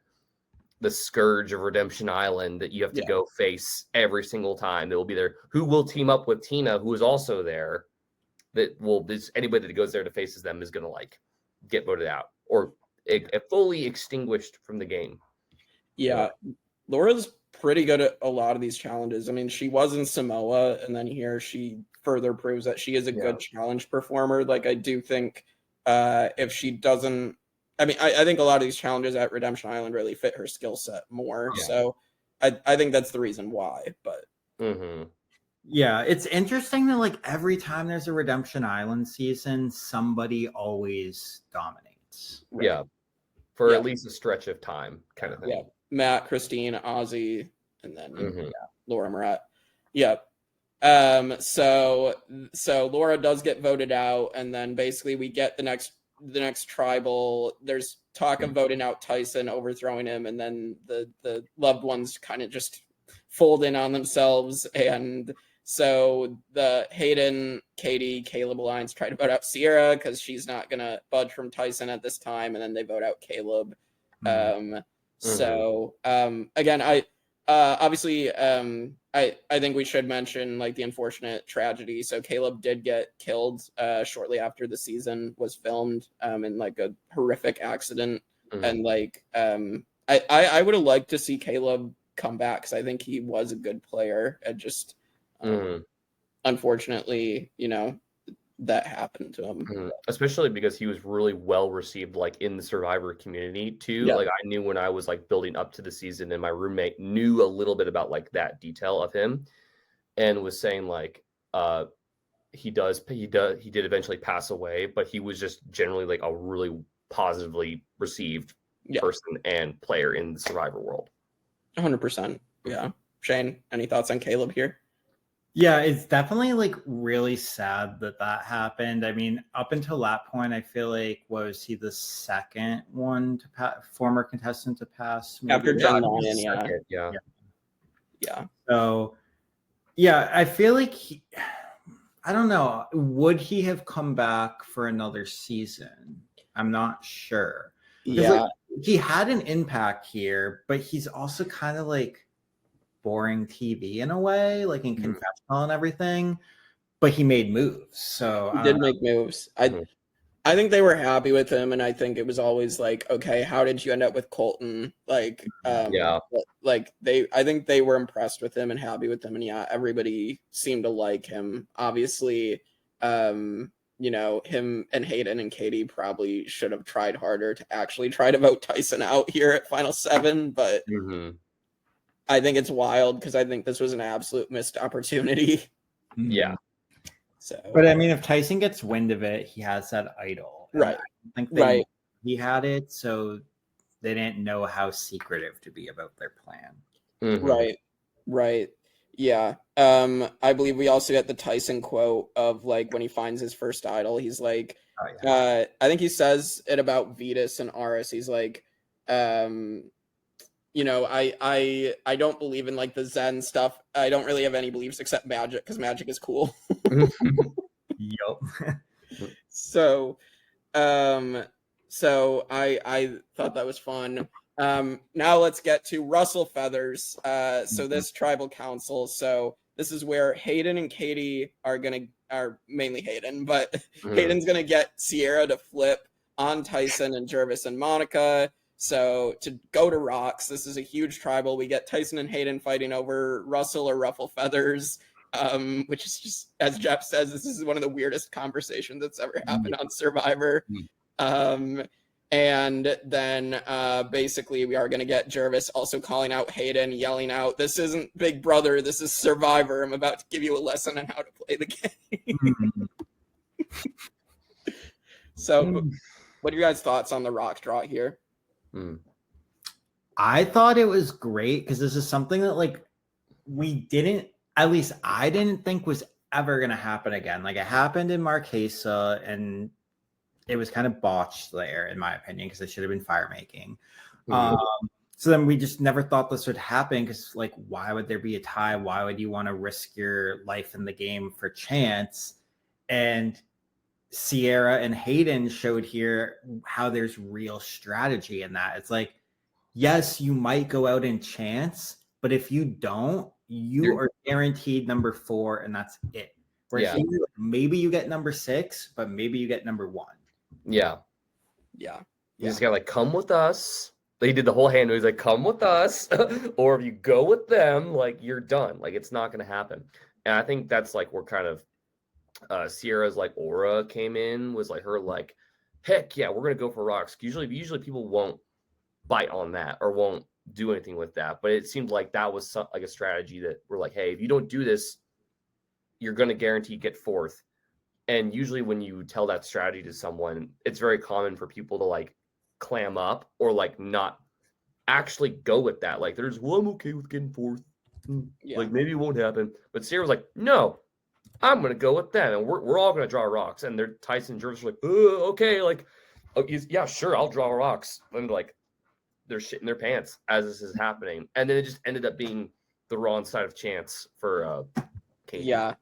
the scourge of Redemption Island that you have to go face every single time. That will be there. Who will team up with Tina, who is also there? Anybody that goes there to faces them is going to like get voted out or fully extinguished from the game. Laura's pretty good at a lot of these challenges. I mean, she was in Samoa, and then here she further proves that she is a good challenge performer. Like, I do think if she doesn't, I mean, I think a lot of these challenges at Redemption Island really fit her skill set more. So I think that's the reason why. But it's interesting that like every time there's a Redemption Island season, somebody always dominates. For at least a stretch of time, kind of thing. Matt, Christine, Ozzy, and then Mhm. Laura Morrett. Yep. So Laura does get voted out, and then basically we get the next tribal. There's talk of voting out Tyson, overthrowing him, and then the loved ones kind of just fold in on themselves. And so the Hayden, Katie, Caleb alliance try to vote out Ciera because she's not gonna budge from Tyson at this time, and then they vote out Caleb. So again, obviously, I think we should mention like the unfortunate tragedy. So Caleb did get killed shortly after the season was filmed in like a horrific accident, and like I would have liked to see Caleb come back because I think he was a good player. And just unfortunately, that happened to him. Especially because he was really well received, like in the Survivor community too. Yeah. Like I knew when I was like building up to the season, and my roommate knew a little bit about like that detail of him, and was saying like he did eventually pass away, but he was just generally like a really positively received person and player in the Survivor world. 100%. Yeah. Shane, any thoughts on Caleb here? Yeah, it's definitely like really sad that happened. I mean, up until that point, I feel like was he the second one to former contestant to pass? Maybe? After John Lyon, yeah. So, yeah, I feel like I don't know. Would he have come back for another season? I'm not sure. Yeah, like, he had an impact here, but he's also kind of like boring TV in a way, like in Confessional and everything, but he made moves. So he did make moves. I think they were happy with him, and I think it was always like, okay, how did you end up with Colton? Like, like I think they were impressed with him and happy with him, and yeah, everybody seemed to like him. Obviously, him and Hayden and Katie probably should have tried harder to actually try to vote Tyson out here at Final 7, but I think it's wild because I think this was an absolute missed opportunity. Yeah. So, but I mean, if Tyson gets wind of it, he has that idol, right? I think he had it, so they didn't know how secretive to be about their plan. Right. Yeah. I believe we also get the Tyson quote of like when he finds his first idol, he's like, I think he says it about Vytas and Aras. He's like, I don't believe in like the Zen stuff. I don't really have any beliefs except magic because magic is cool. Yup. So I thought that was fun. Now let's get to Russell Feathers. So this tribal council. So this is where Hayden and Katie are mainly Hayden, but Hayden's gonna get Ciera to flip on Tyson and Gervase and Monica. So to go to Rocks, this is a huge tribal. We get Tyson and Hayden fighting over Russell or Ruffle Feathers, which is just, as Jeff says, this is one of the weirdest conversations that's ever happened on Survivor. And then basically we are going to get Gervase also calling out Hayden, yelling out, "This isn't Big Brother, this is Survivor. I'm about to give you a lesson on how to play the game." So what are your guys' thoughts on the Rock draw here? I thought it was great because this is something that like at least I didn't think was ever going to happen again. Like it happened in Marquesa and it was kind of botched there in my opinion because it should have been fire making. So then we just never thought this would happen because like why would there be a tie? Why would you want to risk your life in the game for chance? And Ciera and Hayden showed here how there's real strategy in that. It's like, yes, you might go out in chance, but if you don't, you are guaranteed number 4, and that's it. Where here, maybe you get number 6, but maybe you get number 1. You just gotta like come with us. They did the whole hand. He's like, come with us, or if you go with them, like you're done. Like it's not gonna happen. And I think that's like we're kind of Ciera's like aura came in, was like her like, heck yeah, we're gonna go for Rocks. Usually people won't bite on that or won't do anything with that, but it seemed like that was like a strategy that we're like, hey, if you don't do this, you're gonna guarantee get 4th. And usually when you tell that strategy to someone, it's very common for people to like clam up or like not actually go with that. Like I'm okay with getting 4th. Yeah. Like, maybe it won't happen. But Ciera was like, no, I'm going to go with them. And we're all going to draw rocks. And they're Tyson and Gervase were like, oh, okay. Like, oh, yeah, sure, I'll draw rocks. And like, they're shitting their pants as this is happening. And then it just ended up being the wrong side of chance for Katie. Yeah.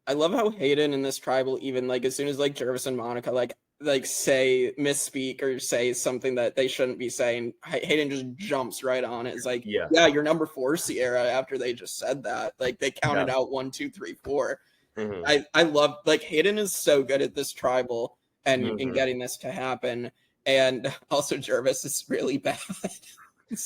I love how Hayden in this tribal, even like as soon as like Gervase and Monica like say misspeak or say something that they shouldn't be saying, Hayden just jumps right on it. It's like, yeah, you're number 4, Ciera, after they just said that. Like they counted out 1, 2, 3, 4. Mm-hmm. I love, like, Hayden is so good at this tribal and in getting this to happen. And also Gervase is really bad. And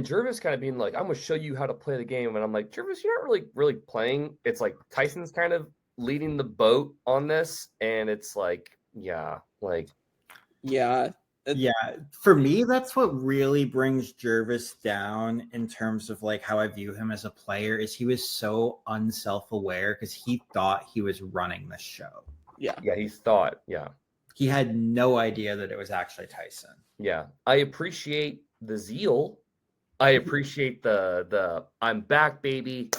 Gervase kind of being like, I'm gonna show you how to play the game, and I'm like, Gervase, you're not really playing. It's like Tyson's kind of leading the boat on this, and it's like, for me, that's what really brings Gervase down in terms of like how I view him as a player, is he was so unself-aware because he thought he was running the show. He had no idea that it was actually Tyson. Yeah, I appreciate the zeal. I appreciate the I'm back, baby.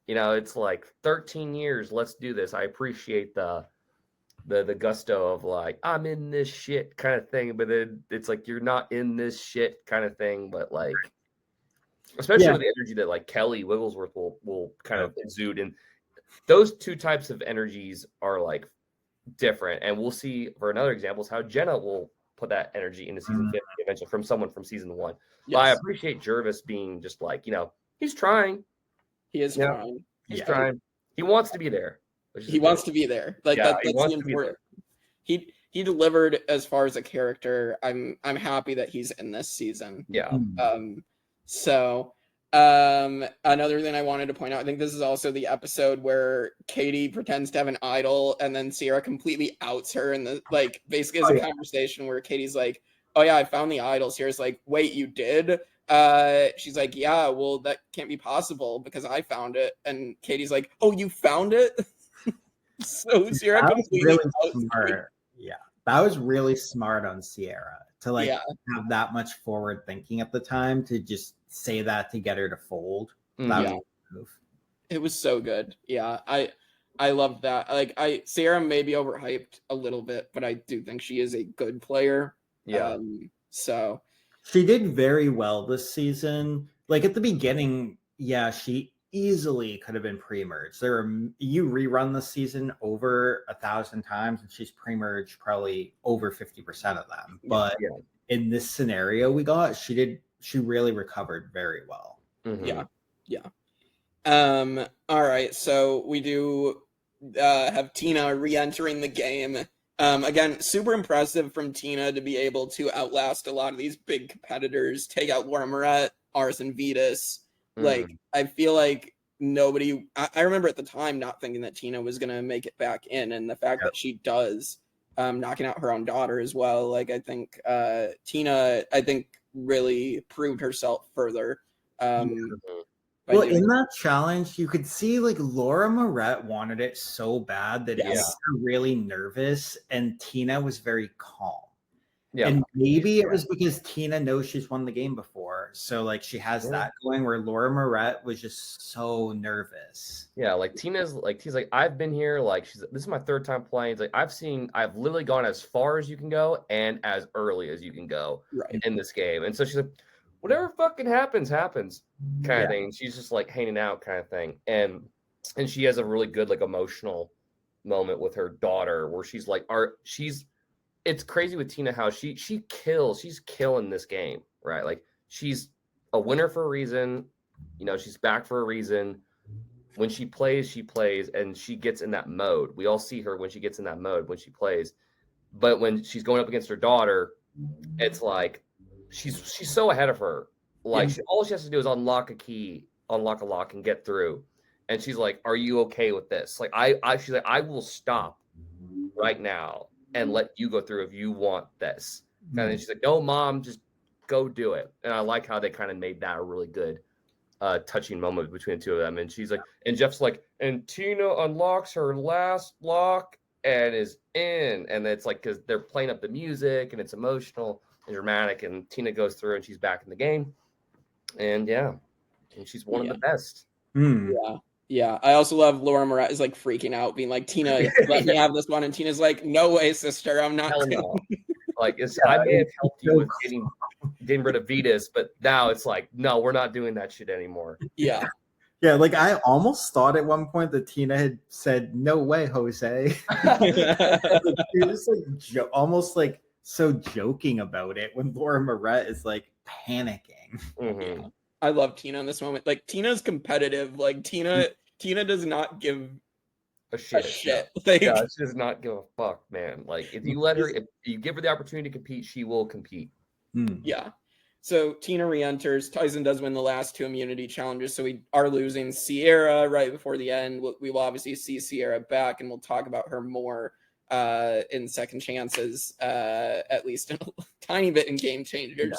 You know, it's like 13 years. Let's do this. I appreciate the gusto of like, I'm in this shit kind of thing. But then it's like, you're not in this shit kind of thing. But like, especially with the energy that like Kelly Wigglesworth will kind of exude. And those two types of energies are like different. And we'll see for another example is how Jenna will put that energy into season 50 eventually from someone from season 1. But I appreciate Gervase being just like, he's trying. He is trying. He's trying. He wants to be there. He wants to be there. Like that's the important. He delivered as far as a character. I'm happy that he's in this season. Yeah. So another thing I wanted to point out, I think this is also the episode where Katie pretends to have an idol and then Ciera completely outs her, and basically as a conversation where Katie's like, oh yeah, I found the idol. Ciera's like, wait, you did? She's like, yeah, well, that can't be possible because I found it. And Katie's like, oh, you found it? So Ciera completely really smart. Yeah, that was really smart on Ciera to have that much forward thinking at the time to just say that to get her to fold. That was a move. It was so good. Yeah, I love that. Like Ciera may be overhyped a little bit, but I do think she is a good player. Yeah. So she did very well this season. Like at the beginning, she easily could have been pre-merged. You rerun the season over 1,000 times, and she's pre-merged probably over 50% of them. But in this scenario we got, she really recovered very well. Mm-hmm. Yeah. All right. So we do have Tina re-entering the game. Again, super impressive from Tina to be able to outlast a lot of these big competitors, take out Laura Morrett, Aras, and Vytas. Like, I feel like I remember at the time not thinking that Tina was going to make it back in, and the fact that she does, knocking out her own daughter as well. Like, I think Tina, really proved herself further. Well, in that challenge, you could see like Laura Morrett wanted it so bad that it made her really nervous, and Tina was very calm. Yeah. And maybe it was because Tina knows she's won the game before. So like she has that going, where Laura Morrett was just so nervous. Yeah, like Tina's like, I've been here, like this is my 3rd time playing. It's like I've literally gone as far as you can go and as early as you can go in this game. And so she's like, whatever fucking happens kind of thing. She's just like hanging out kind of thing. And she has a really good like emotional moment with her daughter where she's like, it's crazy with Tina how she's killing this game, right? Like she's a winner for a reason, she's back for a reason. When she plays and she gets in that mode. We all see her when she gets in that mode when she plays. But when she's going up against her daughter, it's like she's so ahead of her. Like all she has to do is unlock a lock and get through. And she's like, "Are you okay with this?" Like she's like, "I will stop right now and let you go through if you want this." And then she's like, "No, Mom, just go do it." And I like how they kind of made that a really good touching moment between the two of them. And she's like, and Jeff's like, and Tina unlocks her last lock and is in. And it's like, because they're playing up the music and it's emotional and dramatic, and Tina goes through and she's back in the game. And and she's one of the best. Yeah. I also love Laura Morrett is like freaking out, being like, Tina, let me have this one. And Tina's like, no way, sister. I'm not. No. Like, I may have helped you with getting rid of Vytas, but now it's like, no, we're not doing that shit anymore. Yeah. Yeah, like I almost thought at one point that Tina had said, "No way, Jose." She was like almost like so joking about it when Laura Morrett is like panicking. Mm-hmm. I love Tina in this moment. Like, Tina's competitive. Like, Tina does not give a shit. Yeah. Like, yeah, she does not give a fuck, man. Like, if you give her the opportunity to compete, she will compete. Yeah. So Tina re-enters. Tyson does win the last 2 immunity challenges, so we are losing Ciera right before the end. We will obviously see Ciera back, and we'll talk about her more in second chances, at least in a tiny bit in Game Changers.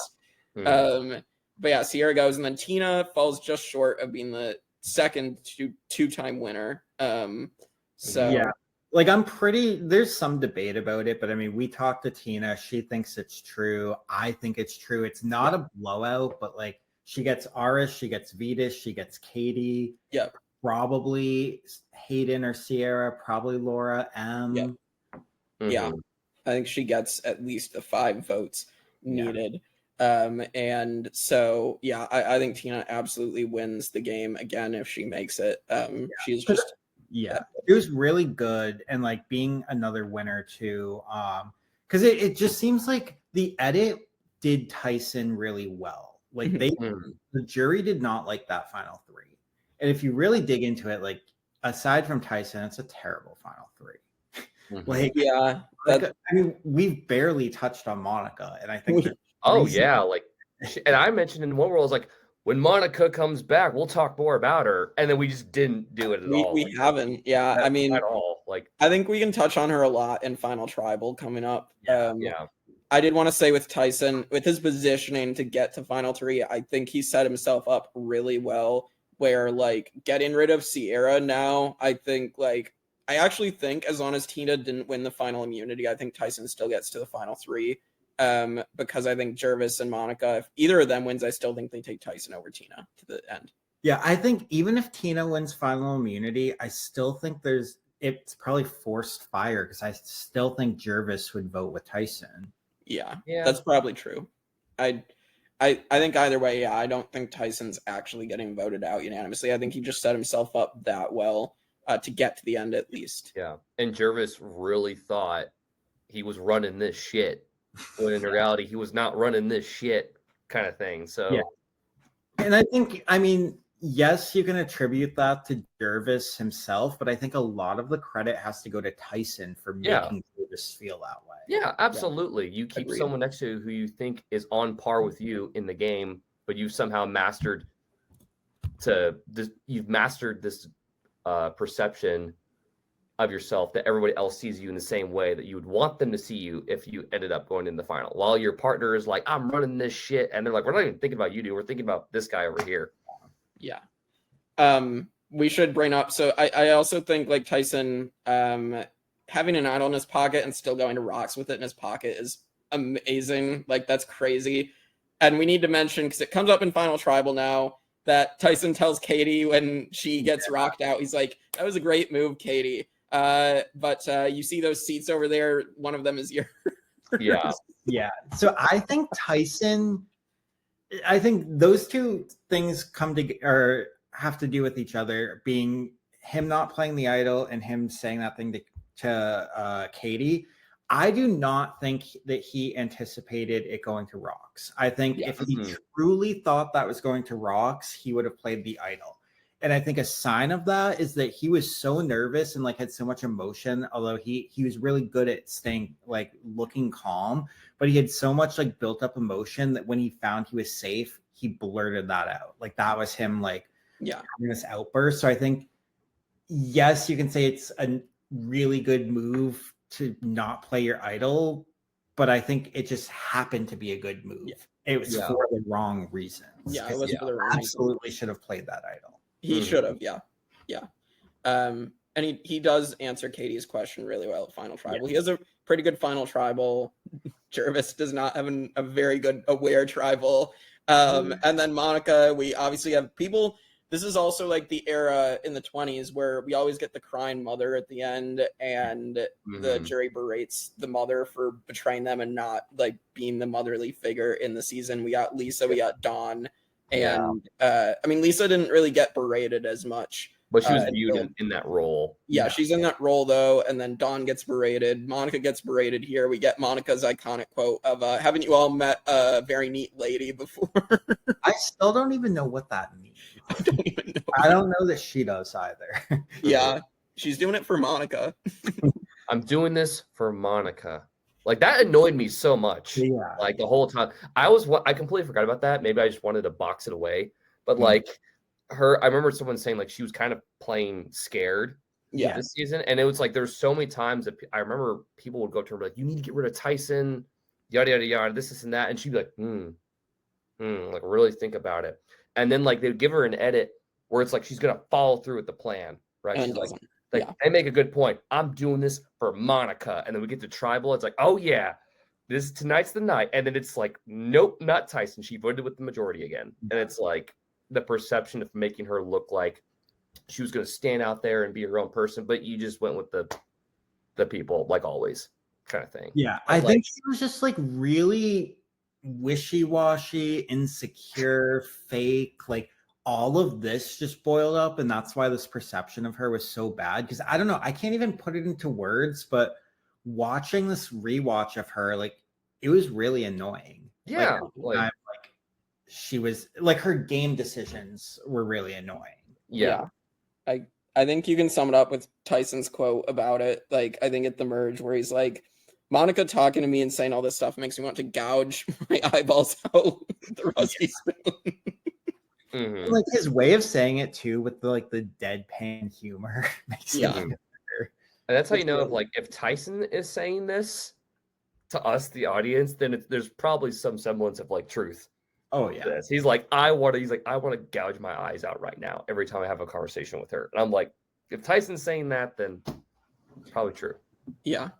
Yeah. But yeah, Ciera goes, and then Tina falls just short of being the second two-time winner. So yeah, like there's some debate about it, but I mean, we talked to Tina. She thinks it's true. I think it's true. It's not a blowout, but like she gets Aras, she gets Vytas, she gets Katie. Yeah. Probably Hayden or Ciera, probably Laura M. Yeah. Yeah. I think she gets at least the 5 votes needed. And so, yeah, I think Tina absolutely wins the game again if she makes it. She's just... Yeah, it was really good, and like being another winner too, because it just seems like the edit did Tyson really well. Like the jury did not like that final 3, and if you really dig into it, like aside from Tyson, it's a terrible final 3. Like, yeah, I mean, we've barely touched on Monica, and I think like, and I mentioned in one world, I was like, when Monica comes back, we'll talk more about her, and then we just didn't do it at all. We haven't, I mean, at all. Like, I think we can touch on her a lot in Final Tribal coming up. Yeah. I did want to say with Tyson, with his positioning to get to Final 3, I think he set himself up really well. Where like getting rid of Ciera now, I think I actually think as long as Tina didn't win the final immunity, I think Tyson still gets to the Final 3. Because I think Gervase and Monica, if either of them wins, I still think they take Tyson over Tina to the end. Yeah, I think even if Tina wins final immunity, I still think it's probably forced fire because I still think Gervase would vote with Tyson. Yeah, that's probably true. I think either way, I don't think Tyson's actually getting voted out unanimously. I think he just set himself up that well to get to the end at least. Yeah, and Gervase really thought he was running this shit. When in reality, he was not running this shit kind of thing. So, and I think, I mean, yes, you can attribute that to Gervase himself, but I think a lot of the credit has to go to Tyson for making Gervase feel that way. Yeah, absolutely. You keep someone next to you who you think is on par with you in the game, but you've somehow mastered this perception of yourself that everybody else sees you in the same way that you would want them to see you if you ended up going in the final. While your partner is like, I'm running this shit. And they're like, we're not even thinking about you, dude. We're thinking about this guy over here. Yeah. We should bring up, so I also think like Tyson having an idol in his pocket and still going to rocks with it in his pocket is amazing. Like, that's crazy. And we need to mention, because it comes up in Final Tribal now, that Tyson tells Katie when she gets rocked out, he's like, that was a great move, Katie. But you see those seats over there, one of them is yours. Yeah. So I think those two things have to do with each other, being him not playing the idol and him saying that thing to Katie. I do not think that he anticipated it going to rocks. I think if he truly thought that was going to rocks, he would have played the idol. And I think a sign of that is that he was so nervous and like had so much emotion, although he was really good at staying like looking calm, but he had so much like built up emotion that when he found he was safe, he blurted that out. Like that was him like having this outburst. So I think, yes, you can say it's a really good move to not play your idol, but I think it just happened to be a good move. It was for the wrong reasons. Yeah, it was for the wrong absolutely should have played that idol. He should have, yeah. And he does answer Katie's question really well at Final Tribal. He has a pretty good Final Tribal. Gervase does not have a very good aware tribal. And then Monica, we obviously have people. This is also like the era in the 20s where we always get the crying mother at the end, and the jury berates the mother for betraying them and not like being the motherly figure in the season. We got Lisa, we got Dawn, and I mean, Lisa didn't really get berated as much. But she was viewed in that role. Yeah, she's in that role though, and then Dawn gets berated. Monica gets berated here. We get Monica's iconic quote of "Haven't you all met a very neat lady before?" I still don't even know what that means. I don't even know. I don't know that she does either. Yeah, she's doing it for Monica. I'm doing this for Monica. Like that annoyed me so much. Yeah. Like the whole time. I completely forgot about that. Maybe I just wanted to box it away. But like I remember someone saying like she was kind of playing scared this season. And it was like there's so many times that I remember people would go to her like, you need to get rid of Tyson, yada yada yada, this and that. And she'd be like, like really think about it. And then like they'd give her an edit where it's like she's gonna follow through with the plan, right? And she's like they make a good point. I'm doing this for Monica. And then we get to tribal. It's like, oh yeah, tonight's the night. And then it's like, nope, not Tyson. She voted with the majority again. And it's like the perception of making her look like she was going to stand out there and be her own person, but you just went with the people, like always, kind of thing. Yeah, I think she was just like really wishy-washy, insecure, fake, like all of this just boiled up, and that's why this perception of her was so bad. Because I don't know, I can't even put it into words, but watching this rewatch of her, like it was really annoying. Yeah, like she was like her game decisions were really annoying. Yeah. I think you can sum it up with Tyson's quote about it. Like I think at the merge where he's like, Monica talking to me and saying all this stuff makes me want to gouge my eyeballs out with the rusty spoon. Like his way of saying it too, with the deadpan humor makes it better. And that's how you know if Tyson is saying this to us, the audience, then there's probably some semblance of like truth. Oh yeah. He's like, I want to gouge my eyes out right now every time I have a conversation with her. And I'm like, if Tyson's saying that, then it's probably true. Yeah.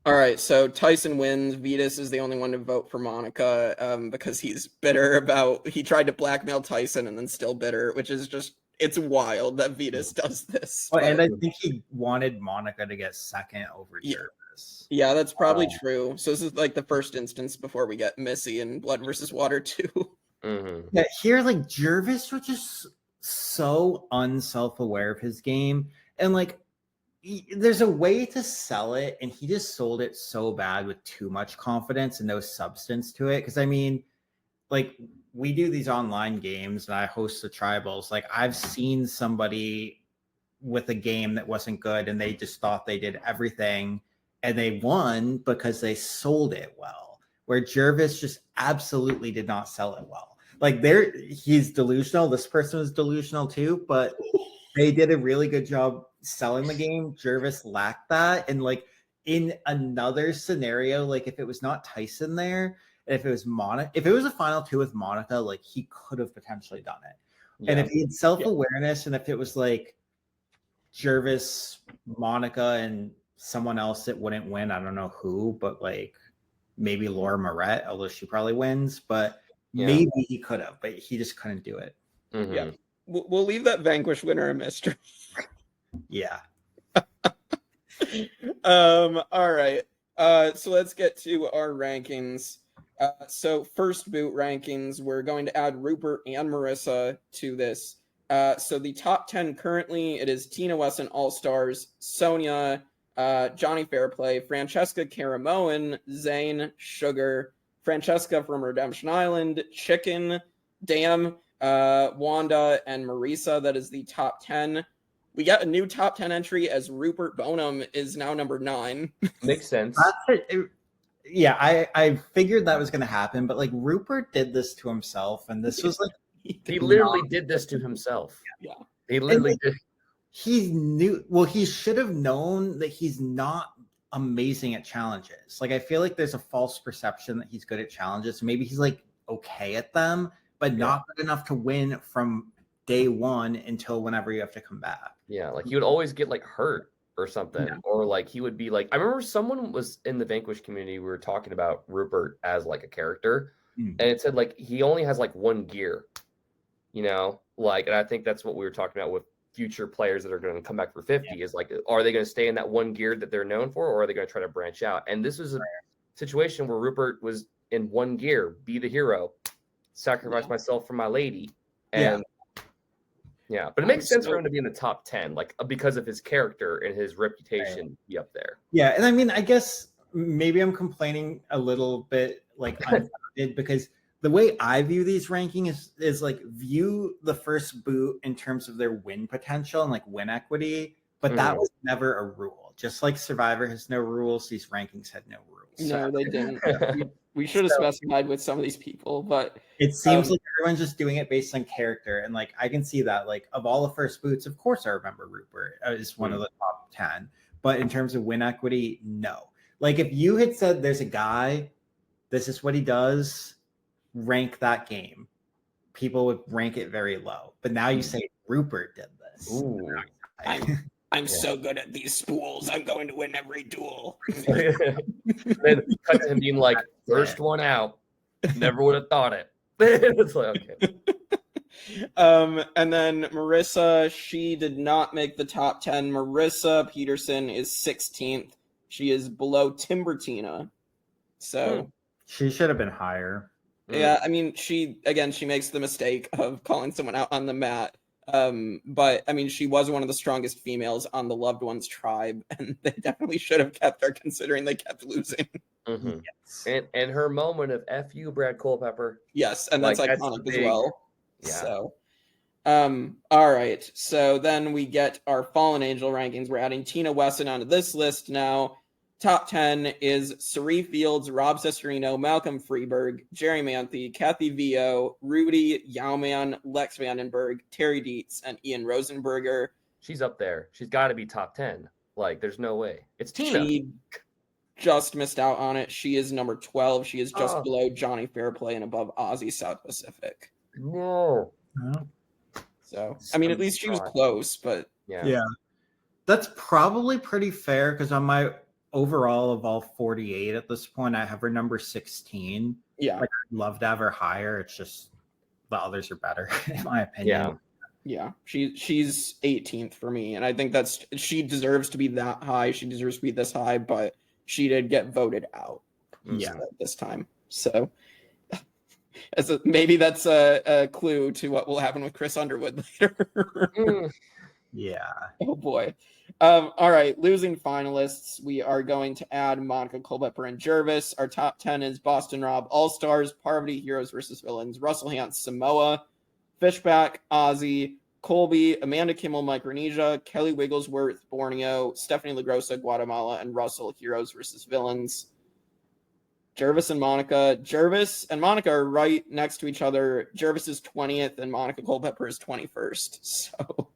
All right. So Tyson wins. Vytas is the only one to vote for Monica because he's bitter about he tried to blackmail Tyson and then still bitter, which is just it's wild that Vytas does this. Oh, and I think he wanted Monica to get second over Gervase. Yeah, that's probably true. So this is like the first instance before we get Missy and Blood versus Water 2. Yeah, here like Gervase was just so unself-aware of his game, and like there's a way to sell it, and he just sold it so bad with too much confidence and no substance to it. Because I mean, like we do these online games, and I host the tribals. Like I've seen somebody with a game that wasn't good, and they just thought they did everything. And they won because they sold it well, where Gervase just absolutely did not sell it well. Like he's delusional. This person was delusional too, but they did a really good job selling the game. Gervase lacked that. And like in another scenario, like if it was not Tyson there, and if it was Monica, if it was a final two with Monica, like he could have potentially done it. Yeah. And if he had self-awareness, and if it was like Gervase, Monica, and someone else that wouldn't win, I don't know who, but like maybe Laura Morrett, although she probably wins, but maybe he could have, but he just couldn't do it. Yeah, we'll leave that Vanquish winner a mystery. Yeah. All right, so let's get to our rankings. So first boot rankings, we're going to add Rupert and Marissa to this. So the top 10 currently, it is Tina Wesson All-Stars, Sonia, Johnny Fairplay, Francesca Caramoan, Zane, Sugar, Francesca from Redemption Island, Chicken, Dam, Wanda, and Marisa. That is the top 10. We got a new top 10 entry as Rupert Boneham is now number 9. Makes sense. Yeah, I figured that was going to happen, but like Rupert did this to himself, and this was like he literally did this to himself. Yeah, he literally did. He knew. Well, he should have known that he's not amazing at challenges. Like I feel like there's a false perception that he's good at challenges. Maybe he's like okay at them, but not good enough to win from day one until whenever you have to come back. Yeah, like he would always get like hurt or something, or like he would be like, I remember someone was in the Vanquish community, we were talking about Rupert as like a character, and it said like he only has like one gear, you know, like, and I think that's what we were talking about with future players that are going to come back for 50 is like, are they going to stay in that one gear that they're known for, or are they going to try to branch out? And this was a situation where Rupert was in one gear, be the hero, sacrifice myself for my lady. And but it makes sense for him to be in the top 10, like because of his character and his reputation be up there. Yeah. And I mean, I guess maybe I'm complaining a little bit like unfounded because the way I view these rankings is like view the first boot in terms of their win potential and like win equity, but that was never a rule. Just like Survivor has no rules, these rankings had no rules. No, they didn't. We should have specified with some of these people, but it seems like everyone's just doing it based on character. And like I can see that, like of all the first boots, of course I remember Rupert is one of the top 10. But in terms of win equity, no. Like if you had said there's a guy, this is what he does, rank that game, people would rank it very low. But now you say Rupert did this. Ooh. I'm so good at these spools. I'm going to win every duel. Then cut to him being like, first one out. Never would have thought it. It's like, okay. And then Marissa, she did not make the top 10. Marissa Peterson is 16th. She is below Timbertina. So she should have been higher. Yeah, I mean, she makes the mistake of calling someone out on the mat. But I mean, she was one of the strongest females on the Loved Ones tribe, and they definitely should have kept her considering they kept losing. Yes. And her moment of F you, Brad Culpepper. Yes, and that's iconic as well. Yeah. So, all right. So then we get our Fallen Angel rankings. We're adding Tina Wesson onto this list now. Top 10 is Sari Fields, Rob Cesarino, Malcolm Freeberg, Jerry Manthe, Kathy Vio, Rudy Yauman, Lex Vandenberg, Terry Dietz, and Ian Rosenberger. She's up there. She's got to be top 10. Like, there's no way. It's Tina. She just missed out on it. She is number 12. She is just below Johnny Fairplay and above Ozzy South Pacific. No. So, I mean, at least she was close, but... Yeah. That's probably pretty fair because on my... overall of all 48 at this point, I have her number 16. Yeah. Like, I'd love to have her higher. It's just the others are better, in my opinion. Yeah. She's 18th for me. And I think she deserves to be that high. She deserves to be this high, but she did get voted out. This time. So maybe that's a clue to what will happen with Chris Underwood later. Yeah. Oh boy. All right, losing finalists. We are going to add Monica Culpepper and Gervase. Our top 10 is Boston Rob All-Stars, Parvati Heroes versus Villains, Russell Hance Samoa, Fishback, Ozzy, Colby, Amanda Kimmel Micronesia, Kelly Wigglesworth Borneo, Stephanie LaGrossa Guatemala, and Russell Heroes versus Villains. Gervase and Monica are right next to each other. Gervase is 20th and Monica Culpepper is 21st. So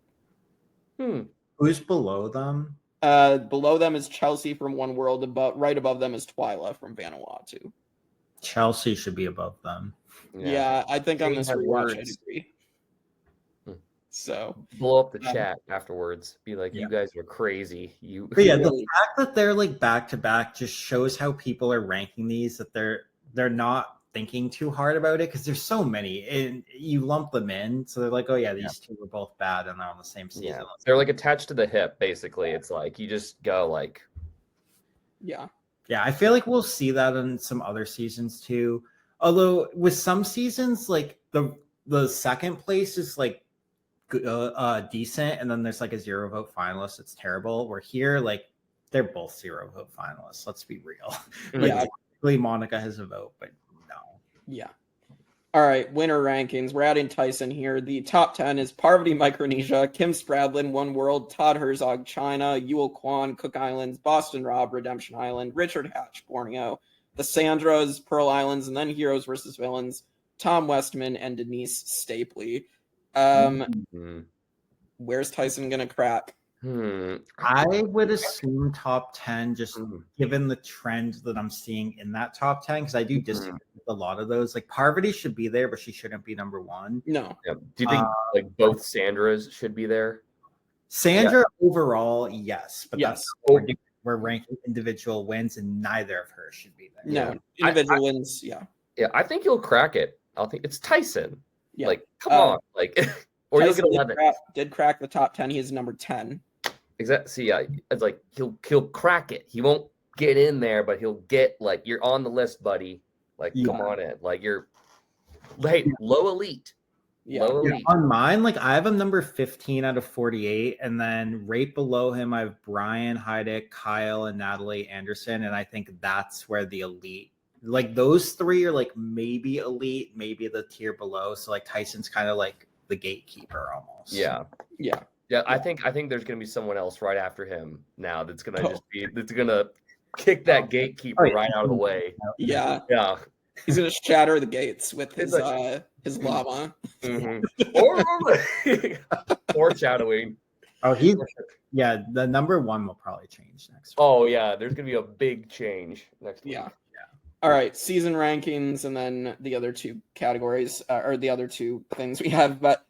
Who's below them? Below them is Chelsea from One World, but right above them is Twyla from Vanuatu. Chelsea should be above them. Yeah, I think on this rewatch, I'd agree. So blow up the chat afterwards. Be like, you guys are crazy. But yeah, the fact that they're like back to back just shows how people are ranking these. That they're not thinking too hard about it because there's so many and you lump them in, so they're like, oh yeah, these two were both bad and they're on the same season. They're like attached to the hip, basically. It's like you just go like, I feel like we'll see that in some other seasons too. Although with some seasons, like the second place is like decent, and then there's like a 0 vote finalist. It's terrible. We're here, like they're both 0 vote finalists. Let's be real. Technically Monica has a vote, but yeah. All right, winner rankings. We're adding Tyson here. The top 10 is Parvati Micronesia, Kim Spradlin, One World, Todd Herzog, China, Yul Kwan, Cook Islands, Boston Rob, Redemption Island, Richard Hatch, Borneo, the Sandras, Pearl Islands, and then Heroes versus Villains, Tom Westman, and Denise Stapley. Where's Tyson going to crack? I would assume top 10, just given the trend that I'm seeing in that top 10, because I do disagree with a lot of those. Like Parvati should be there, but she shouldn't be number 1. No. Yeah. Do you think like both Sandras should be there? Sandra overall, yes, but that's we're ranking individual wins, and neither of her should be there. No, individual wins, Yeah, I think he'll crack it. I think it's Tyson. Yeah. Like, come on. Like, or Tyson he'll get 11. did crack the top 10. He is number 10. Exactly. See, it's like he'll crack it. He won't get in there, but he'll get like you're on the list, buddy. Like, come on in. Like you're low elite. Yeah. Low elite. On mine, like I have him number 15 out of 48, and then right below him, I have Brian, Heidick, Kyle, and Natalie Anderson, and I think that's where the elite, like those three are like maybe elite, maybe the tier below. So like Tyson's kind of like the gatekeeper almost. Yeah. Yeah. Yeah, I think there's gonna be someone else right after him now that's gonna that's gonna kick that gatekeeper right out of the way. Yeah. Yeah. He's gonna shatter the gates with his llama. Foreshadowing. Oh, the number 1 will probably change next week. Oh yeah, there's gonna be a big change next week. Yeah. All right, season rankings, and then the other two categories, or the other two things we have. But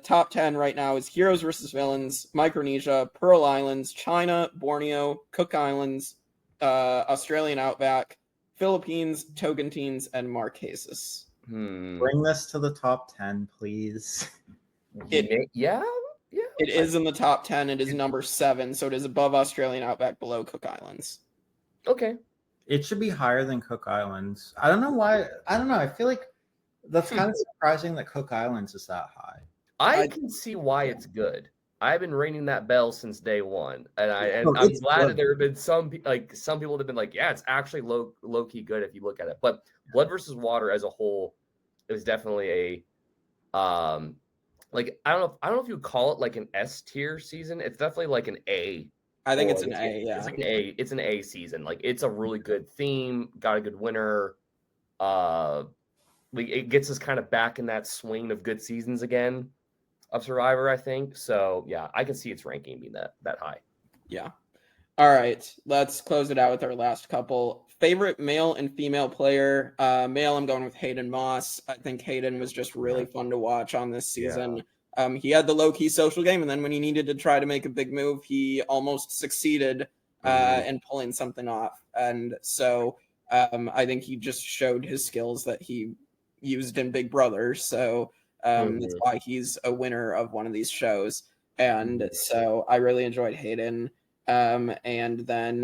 top 10 right now is Heroes versus Villains, Micronesia, Pearl Islands, China, Borneo, Cook Islands, Australian Outback, Philippines, Tocantins, and Marquesas. Bring this to the top 10, please. It is in the top 10. It is number 7, so it is above Australian Outback, below Cook Islands. Okay. It should be higher than Cook Islands. I don't know why. I don't know. I feel like that's kind of surprising that Cook Islands is that high. I can see why it's good. I've been ringing that bell since day one, and I'm glad that there have been some people that have been like, yeah, it's actually low key good if you look at it. But Blood versus Water as a whole is definitely a like I don't know if you call it like an S tier season. It's definitely like an A. I think it's an A. Yeah, it's like an A. It's an A season. Like it's a really good theme. Got a good winner. It gets us kind of back in that swing of good seasons again of Survivor, I think. So yeah, I can see its ranking being that high. Yeah. All right, let's close it out with our last couple. Favorite male and female player. Male, I'm going with Hayden Moss. I think Hayden was just really fun to watch on this season. Yeah. He had the low-key social game, and then when he needed to try to make a big move, he almost succeeded in pulling something off. And so I think he just showed his skills that he used in Big Brother. So that's why he's a winner of one of these shows. And so I really enjoyed Hayden. And then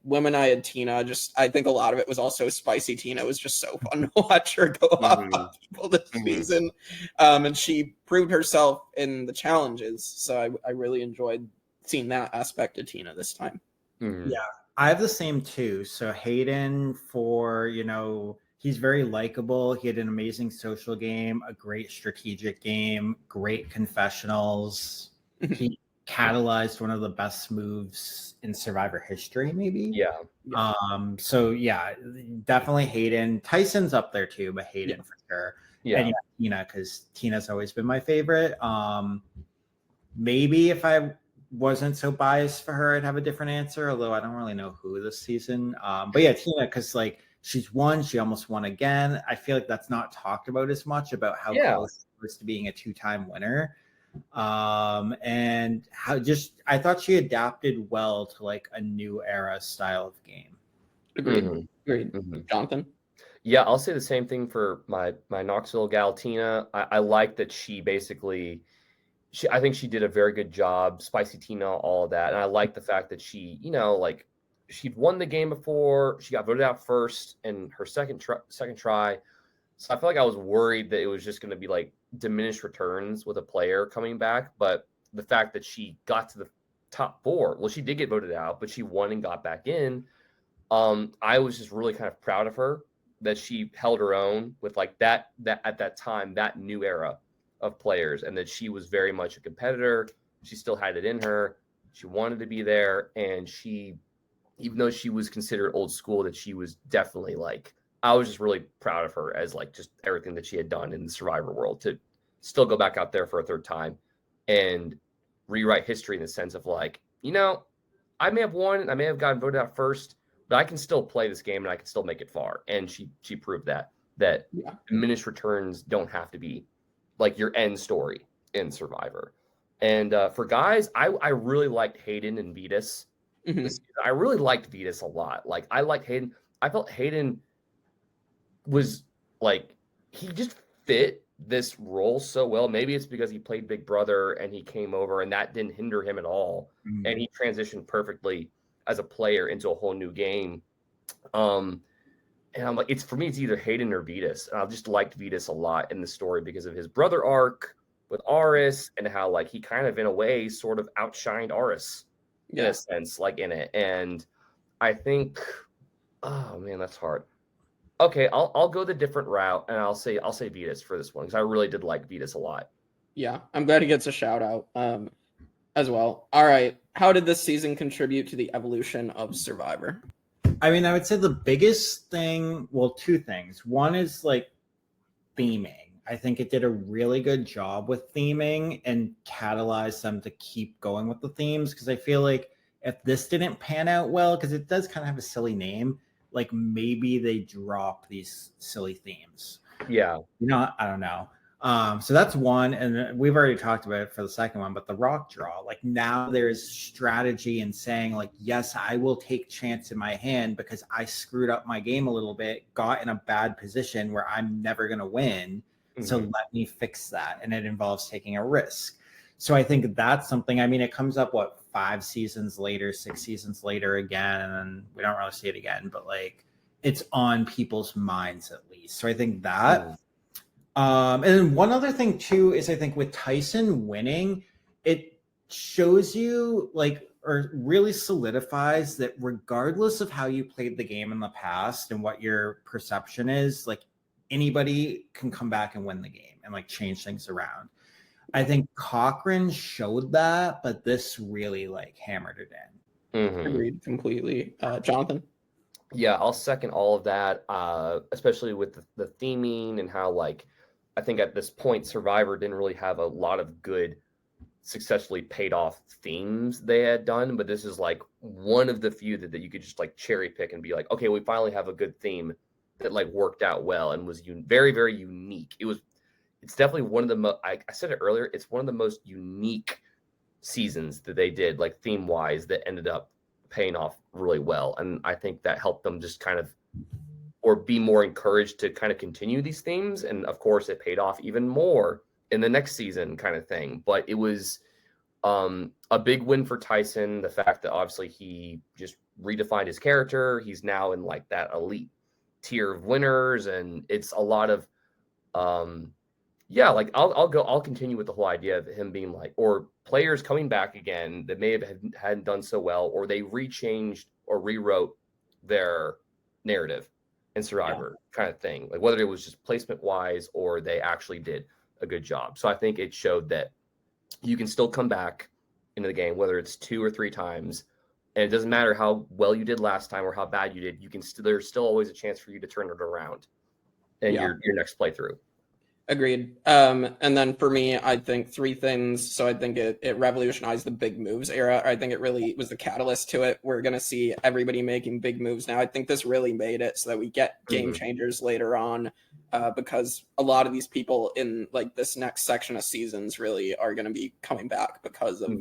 women, I had Tina. I think a lot of it was also spicy. Tina was just so fun to watch her go off on people this season. And she proved herself in the challenges. So I really enjoyed seeing that aspect of Tina this time. Yeah, I have the same too. So Hayden, he's very likable. He had an amazing social game, a great strategic game, great confessionals. He catalyzed one of the best moves in Survivor history, maybe. Yeah. So yeah, definitely Hayden. Tyson's up there too, but Hayden for sure. Yeah. And Tina, because Tina's always been my favorite. Maybe if I wasn't so biased for her, I'd have a different answer, although I don't really know who this season. But yeah, Tina, because like she's won, she almost won again. I feel like that's not talked about as much about how close she was to being a 2-time winner. And I thought she adapted well to like a new era style of game. Agreed. Jonathan? Yeah, I'll say the same thing for my Knoxville gal Tina. I like that she basically I think she did a very good job, spicy Tina, all of that. And I like the fact that she, she'd won the game before, she got voted out first in her second try. So I feel like I was worried that it was just going to be like diminished returns with a player coming back. But the fact that she got to the top 4, well, she did get voted out, but she won and got back in. I was just really kind of proud of her that she held her own with like that at that time, that new era of players, and that she was very much a competitor. She still had it in her. She wanted to be there. And she, even though she was considered old school, that she was definitely like, I was just really proud of her as like just everything that she had done in the Survivor world to still go back out there for a third time and rewrite history in the sense of like, I may have won, I may have gotten voted out first, but I can still play this game and I can still make it far. And she proved that diminished returns don't have to be like your end story in Survivor. And for guys, I really liked Hayden and Vytas. I really liked Vytas a lot. Like I liked Hayden. I felt Hayden was like, he just fit this role so well. Maybe it's because he played Big Brother and he came over and that didn't hinder him at all. And he transitioned perfectly as a player into a whole new game. And I'm like, it's either Hayden or Vytas. And I just liked Vytas a lot in the story because of his brother arc with Aras and how like he kind of in a way sort of outshined Aras in a sense, like in it. And I think, oh man, that's hard. Okay, I'll go the different route and I'll say Vytas for this one because I really did like Vytas a lot. Yeah, I'm glad he gets a shout out as well. All right, how did this season contribute to the evolution of Survivor? I mean, I would say the biggest thing, well, two things. One is like theming. I think it did a really good job with theming and catalyzed them to keep going with the themes because I feel like if this didn't pan out well, because it does kind of have a silly name, like maybe they drop these silly themes. Yeah. You know, I don't know. So that's one. And we've already talked about it for the second one, but the rock draw, like now there's strategy in saying like, yes, I will take chance in my hand because I screwed up my game a little bit, got in a bad position where I'm never going to win. So let me fix that. And it involves taking a risk. So I think that's something, I mean, it comes up, 5 seasons later, 6 seasons later again, and we don't really see it again, but like it's on people's minds at least. So I think that. And then one other thing too is I think with Tyson winning, it shows you like, or really solidifies that regardless of how you played the game in the past and what your perception is, like anybody can come back and win the game and like change things around. I think Cochran showed that, but this really like hammered it in. Agreed completely. Jonathan? Yeah, I'll second all of that, especially with the theming and how like I think at this point Survivor didn't really have a lot of good successfully paid off themes they had done, but this is like one of the few that you could just like cherry pick and be like, okay, we finally have a good theme that like worked out well and was very, very unique. It's definitely one of the I said it earlier, it's one of the most unique seasons that they did, like theme wise, that ended up paying off really well. And I think that helped them just kind of, or be more encouraged to kind of continue these themes. And of course it paid off even more in the next season kind of thing. But it was a big win for Tyson. The fact that obviously he just redefined his character. He's now in like that elite tier of winners. And it's a lot of, like I'll continue with the whole idea of him being like, or players coming back again that may have hadn't done so well, or they rechanged or rewrote their narrative in Survivor kind of thing. Like whether it was just placement wise or they actually did a good job. So I think it showed that you can still come back into the game, whether it's 2 or 3 times. And it doesn't matter how well you did last time or how bad you did. You can there's still always a chance for you to turn it around in your next playthrough. Agreed. And then for me, I think 3 things. So I think it revolutionized the big moves era. I think it really was the catalyst to it. We're going to see everybody making big moves now. I think this really made it so that we get game changers later on, because a lot of these people in like this next section of seasons really are going to be coming back because of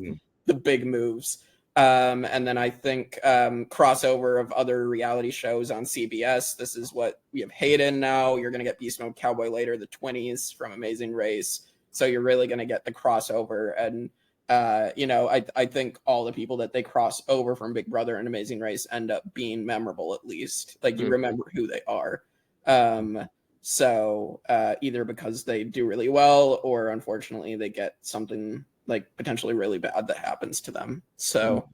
the big moves. And then I think crossover of other reality shows on CBS. This is what we have Hayden now. You're going to get Beast Mode Cowboy later, the 20s from Amazing Race. So you're really going to get the crossover. And, I think all the people that they cross over from Big Brother and Amazing Race end up being memorable, at least. Like you remember who they are. So either because they do really well or unfortunately they get something like potentially really bad that happens to them. So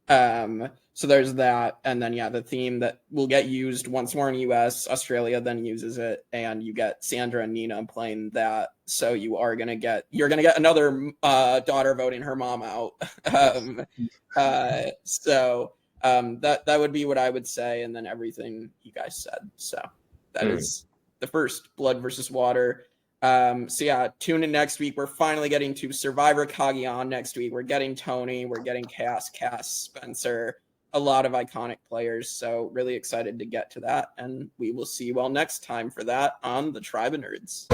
so there's that. And then the theme that will get used once more in US, Australia then uses it, and you get Sandra and Nina playing that. So you're gonna get another daughter voting her mom out. So that would be what I would say, and then everything you guys said. So that is the first Blood versus Water. Tune in next week. We're finally getting to Survivor Cagayan next week. We're getting Tony, we're getting Cass, Spencer, a lot of iconic players. So really excited to get to that. And we will see you all next time for that on the Tribe of Nerds.